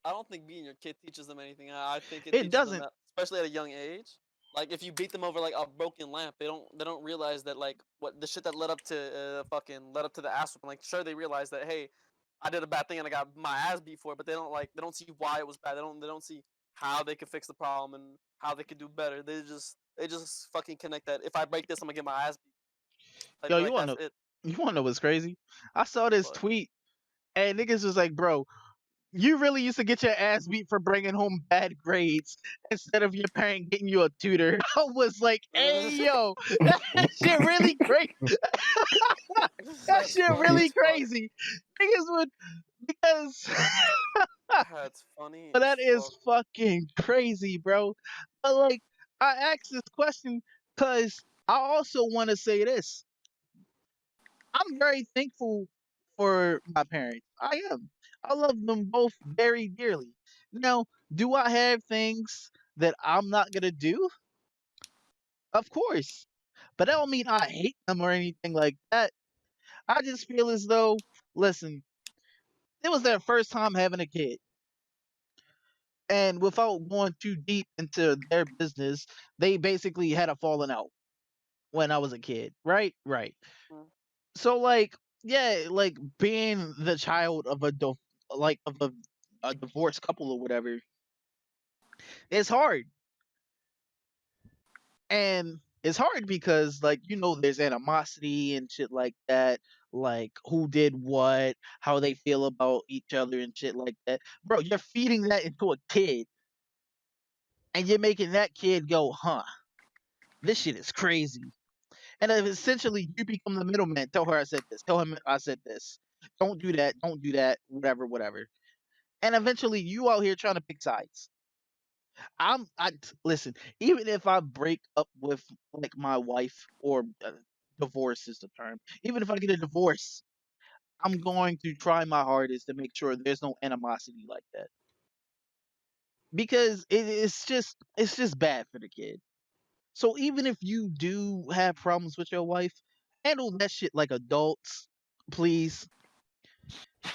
I don't think beating your kid teaches them anything. I think it it teaches them doesn't. that, especially at a young age. Like if you beat them over like a broken lamp, they don't realize that like what the shit that led up to fucking led up to the ass whooping. Like sure they realize that hey, I did a bad thing and I got my ass beat for it, but they don't see why it was bad. They don't see how they could fix the problem and how they could do better. They just fucking connect that if I break this, I'm gonna get my ass beat. Like Yo, they're like that's it. you wanna know what's crazy? I saw this But tweet and niggas was like, "Bro, you really used to get your ass beat for bringing home bad grades instead of your parent getting you a tutor." I was like, "Hey, yo, that shit really crazy. That that's shit funny really as fuck. crazy." Niggas would because That's funny but as that is fuck. fucking crazy, bro. But like, I asked this question because I also want to say this. I'm very thankful for my parents. I am. I love them both very dearly. Now, do I have things that I'm not gonna do? Of course. But that don't mean I hate them or anything like that. I just feel as though, listen, it was their first time having a kid. And without going too deep into their business, they basically had a falling out when I was a kid. Right? Right. Mm. So like, yeah, like being the child of like of a divorced couple or whatever, it's hard. And it's hard because like there's animosity and shit like that, like who did what, how they feel about each other and shit like that. Bro, you're feeding that into a kid and you're making that kid go, "Huh, this shit is crazy." And then essentially you become the middleman. Tell her I said this. Tell him I said this. Don't do that. Don't do that. Whatever, whatever. And eventually you out here trying to pick sides. Listen, even if I break up with like my wife or divorce is the term. Even if I get a divorce, I'm going to try my hardest to make sure there's no animosity like that because it's just bad for the kid. So even if you do have problems with your wife, handle that shit like adults, please.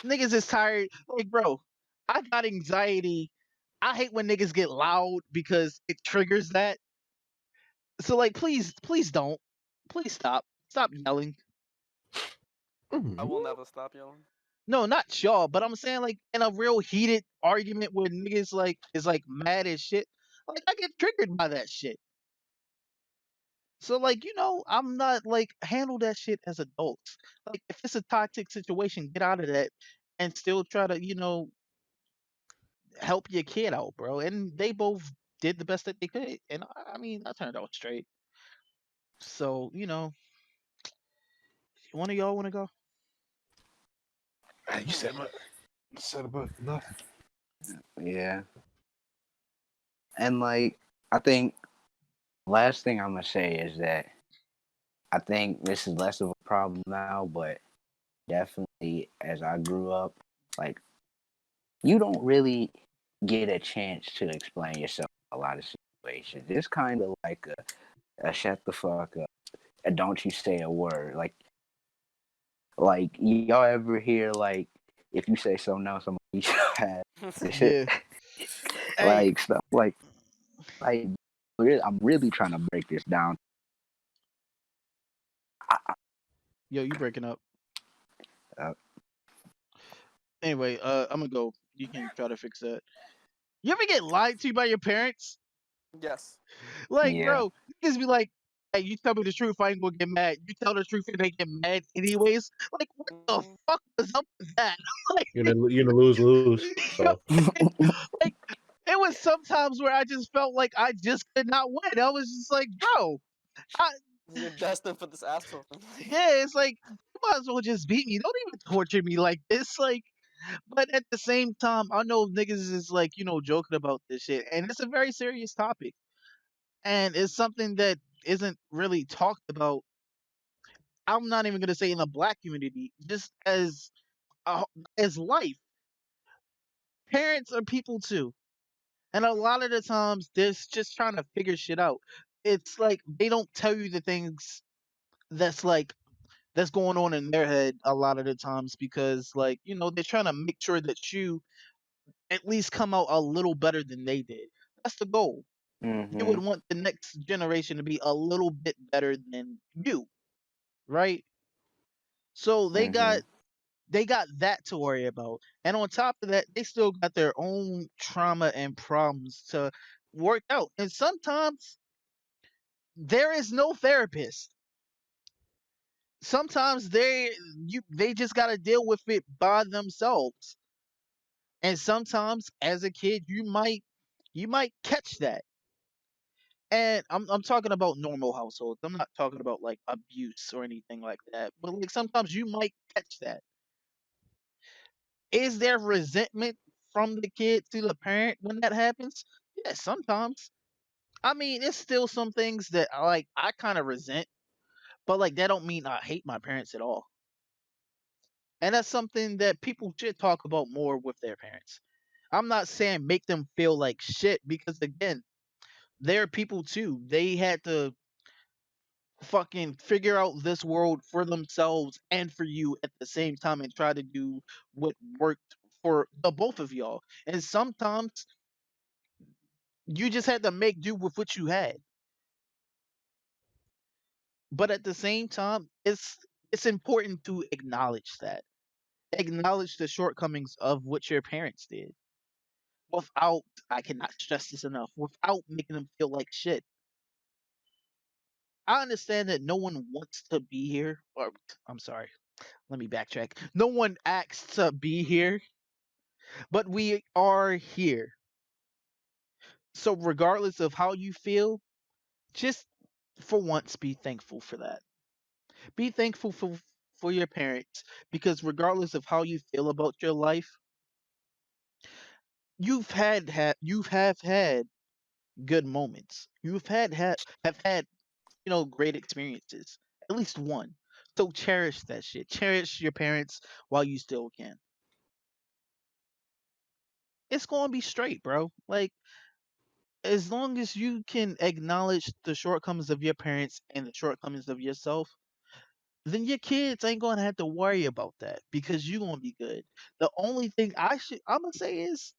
Niggas is tired. Like, bro, I got anxiety. I hate when niggas get loud because it triggers that. So like, please don't. Please stop. Stop yelling. I Mhm. will never stop yelling. No, not y'all, but I'm saying like in a real heated argument where niggas like is like mad as shit. Like I get triggered by that shit. So like, I'm not like handle that shit as adults. Like if it's a toxic situation, get out of that and still try to, help your kid out, bro. And they both did the best that they could. And I mean, I turned out straight. So, one of y'all want to go? You said about nothing. Yeah. And like I think last thing I'm gonna say is that I think this is less of a problem now, but definitely as I grew up, like you don't really get a chance to explain yourself in a lot of situations. It's kind of like a shut the fuck up and don't you say a word. Like y'all ever hear like if you say something else, I'm gonna beat your ass. This shit, Yeah. Hey, like stuff like I'm really trying to break this down. yo, you breaking up. Uh, Anyway, I'm gonna go. You can try to fix that. You ever get lied to by your parents? Yes. Like, yeah. bro, niggas be like, "Hey, you tell me the truth, I ain't gonna get mad." You tell the truth and they get mad anyways. Like, what the Mhm. fuck was up with that? Like, You're gonna lose lose. yo, So like, it was sometimes where I just felt like I just could not win. I was just like, bro, I, You're destined for this ass whooping. yeah, it's like you might as well just beat me. Don't even torture me like this. Like, But at the same time, I know niggas is like, joking about this shit. And it's a very serious topic. And it's something that isn't really talked about. I'm not even gonna say in the black community, just uh, as life. Parents are people too. And a lot of the times they're just trying to figure shit out. It's like they don't tell you the things that's like that's going on in their head a lot of the times because like, they're trying to make sure that you at least come out a little better than they did. That's the goal. You would Mhm. want the next generation to be a little bit better than you, right? So Mhm. they got that to worry about. And on top of that, they still got their own trauma and problems to work out. And sometimes there is no therapist. Sometimes they just got to deal with it by themselves. And sometimes as a kid, you might catch that. And I'm talking about normal households. I'm not talking about like abuse or anything like that. But like sometimes you might catch that. Is there resentment from the kid to the parent when that happens? Yeah, sometimes. I mean, it's still some things that I kind of resent, but like that don't mean I hate my parents at all. And that's something that people should talk about more with their parents. I'm not saying make them feel like shit because again, they're people too. They had to fucking figure out this world for themselves and for you at the same time and try to do what worked for the both of y'all. And sometimes you just had to make do with what you had. But at the same time, it's important to acknowledge that. Acknowledge the shortcomings of what your parents did without I cannot stress this enough, without making them feel like shit. I understand that no one wants to be here or I'm sorry, let me backtrack. No one asks to be here, but we are here. So regardless of how you feel, just for once be thankful for that. Be thankful for your parents because regardless of how you feel about your life, you have had good moments. You've have had, great experiences. At least one. So cherish that shit. Cherish your parents while you still can. It's going to be straight, bro. Like as long as you can acknowledge the shortcomings of your parents and the shortcomings of yourself, then your kids ain't gonna have to worry about that because you're gonna be good. The only thing I'm gonna say is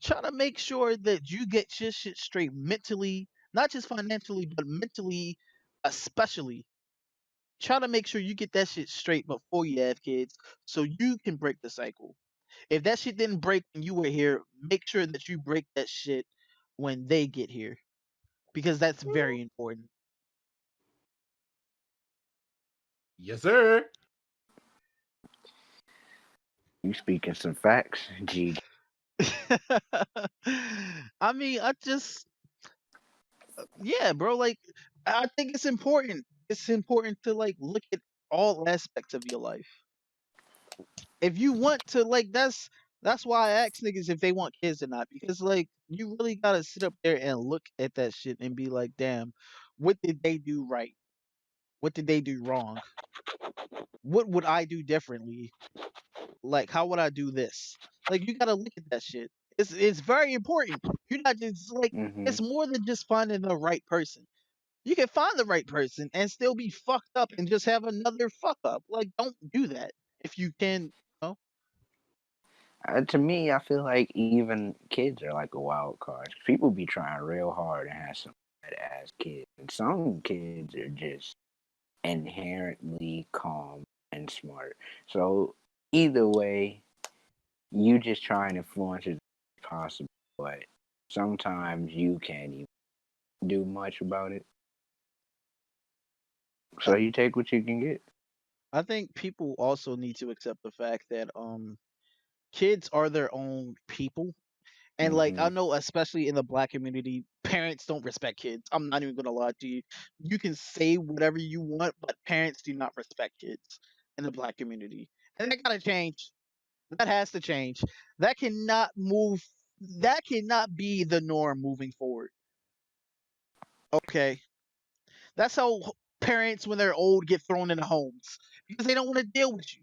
try to make sure that you get your shit straight mentally, not just financially, but mentally, especially. Try to make sure you get that shit straight before you have kids, so you can break the cycle. If that shit didn't break when you were here, make sure that you break that shit when they get here because that's very important. Yes, sir. You speaking some facts, Gigi. I mean, yeah, bro. Like, I think it's important. It's important to like look at all aspects of your life. If you want to, like, that's why I ask niggas if they want kids or not, because like you really gotta sit up there and look at that shit and be like, damn, what did they do right? What did they do wrong? What would I do differently? Like, how would I do this? Like, you gotta look at that shit. It's very important. You're not just like it's Mhm. more than just finding the right person. You can find the right person and still be fucked up and just have another fuck up. Like, don't do that if you can. You To me, I feel like even kids are like a wild card. People be trying real hard and have some badass kids, and some kids are just inherently calm and smart. So either way, you just try and influence as possible, but sometimes you can't even do much about it. know? So you take what you can get. I think people also need to accept the fact that kids are their own people. And like I Hmm. know especially in the black community, parents don't respect kids. I'm not even gonna lie to you. You can say whatever you want, but parents do not respect kids in the black community. And that gotta change. That has to change. That cannot move. That cannot be the norm moving forward. Okay, that's how parents, when they're old, get thrown into homes because they don't want to deal with you.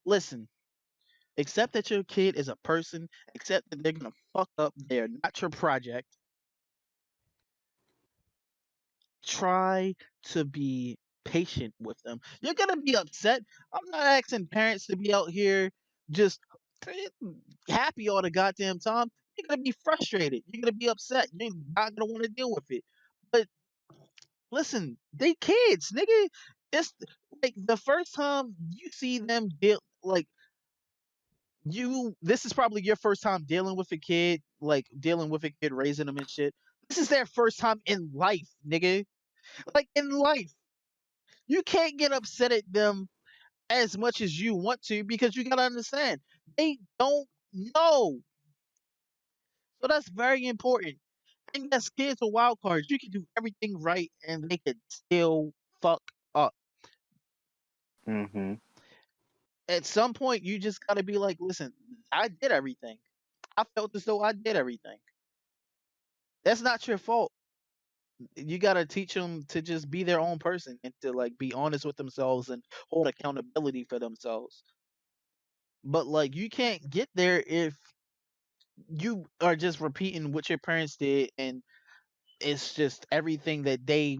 Listen, accept that your kid is a person. Accept that they're gonna fuck up. They're not your project. Try to be patient with them. You're gonna be upset. I'm not asking parents to be out here just happy all the goddamn time. You're gonna be frustrated. You're gonna be upset. You're not gonna want to deal with it. But listen, they kids, nigga. It's like the first time you see them deal like you. This is probably your first time dealing with a kid, like dealing with a kid, raising them and shit. This is their first time in life, nigga. Like in life. You can't get upset at them as much as you want to because you gotta understand they don't know. So that's very important. And yes, kids are wild cards. You can do everything right and they could still fuck up. Mm-hmm. At some point, you just gotta be like, listen, I did everything. I felt as though I did everything. That's not your fault. You gotta teach them to just be their own person and to like be honest with themselves and hold accountability for themselves. But like, you can't get there if you are just repeating what your parents did and it's just everything that they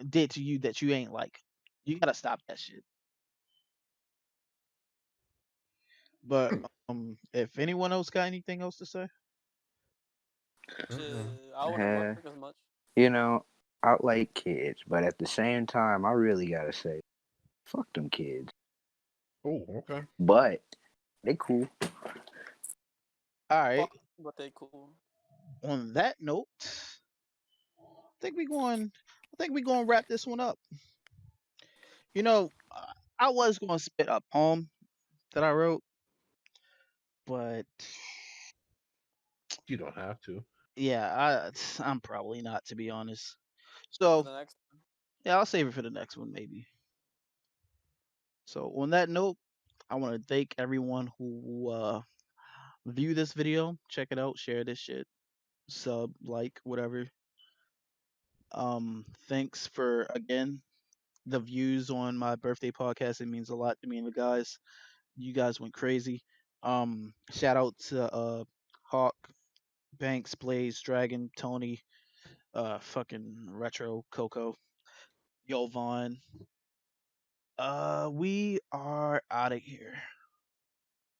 did to you that you ain't like. You gotta stop that shit. But if anyone else got anything else to say? Shit, Mm-mm. I wouldn't work Yeah. as much. You know, I like kids, but at the same time, I really gotta say, fuck them kids. Oh, okay. But they cool. All right. Fuck, but they cool. On that note, I think we going to wrap this one up. You know, I was going to spit a poem that I wrote, but You don't have to. yeah, I'm probably not to be honest. For So, the next, yeah, I'll save it for the next one maybe. So, on that note, I want to thank everyone who view this video, check it out, share this shit, sub, like, whatever. Thanks for again the views on my birthday podcast. It means a lot to me and the guys. You guys went crazy. Shout out to Hawk, Banks, Blaze, Dragon, Tony, fucking Retro, Koko, Yovan. We are out of here.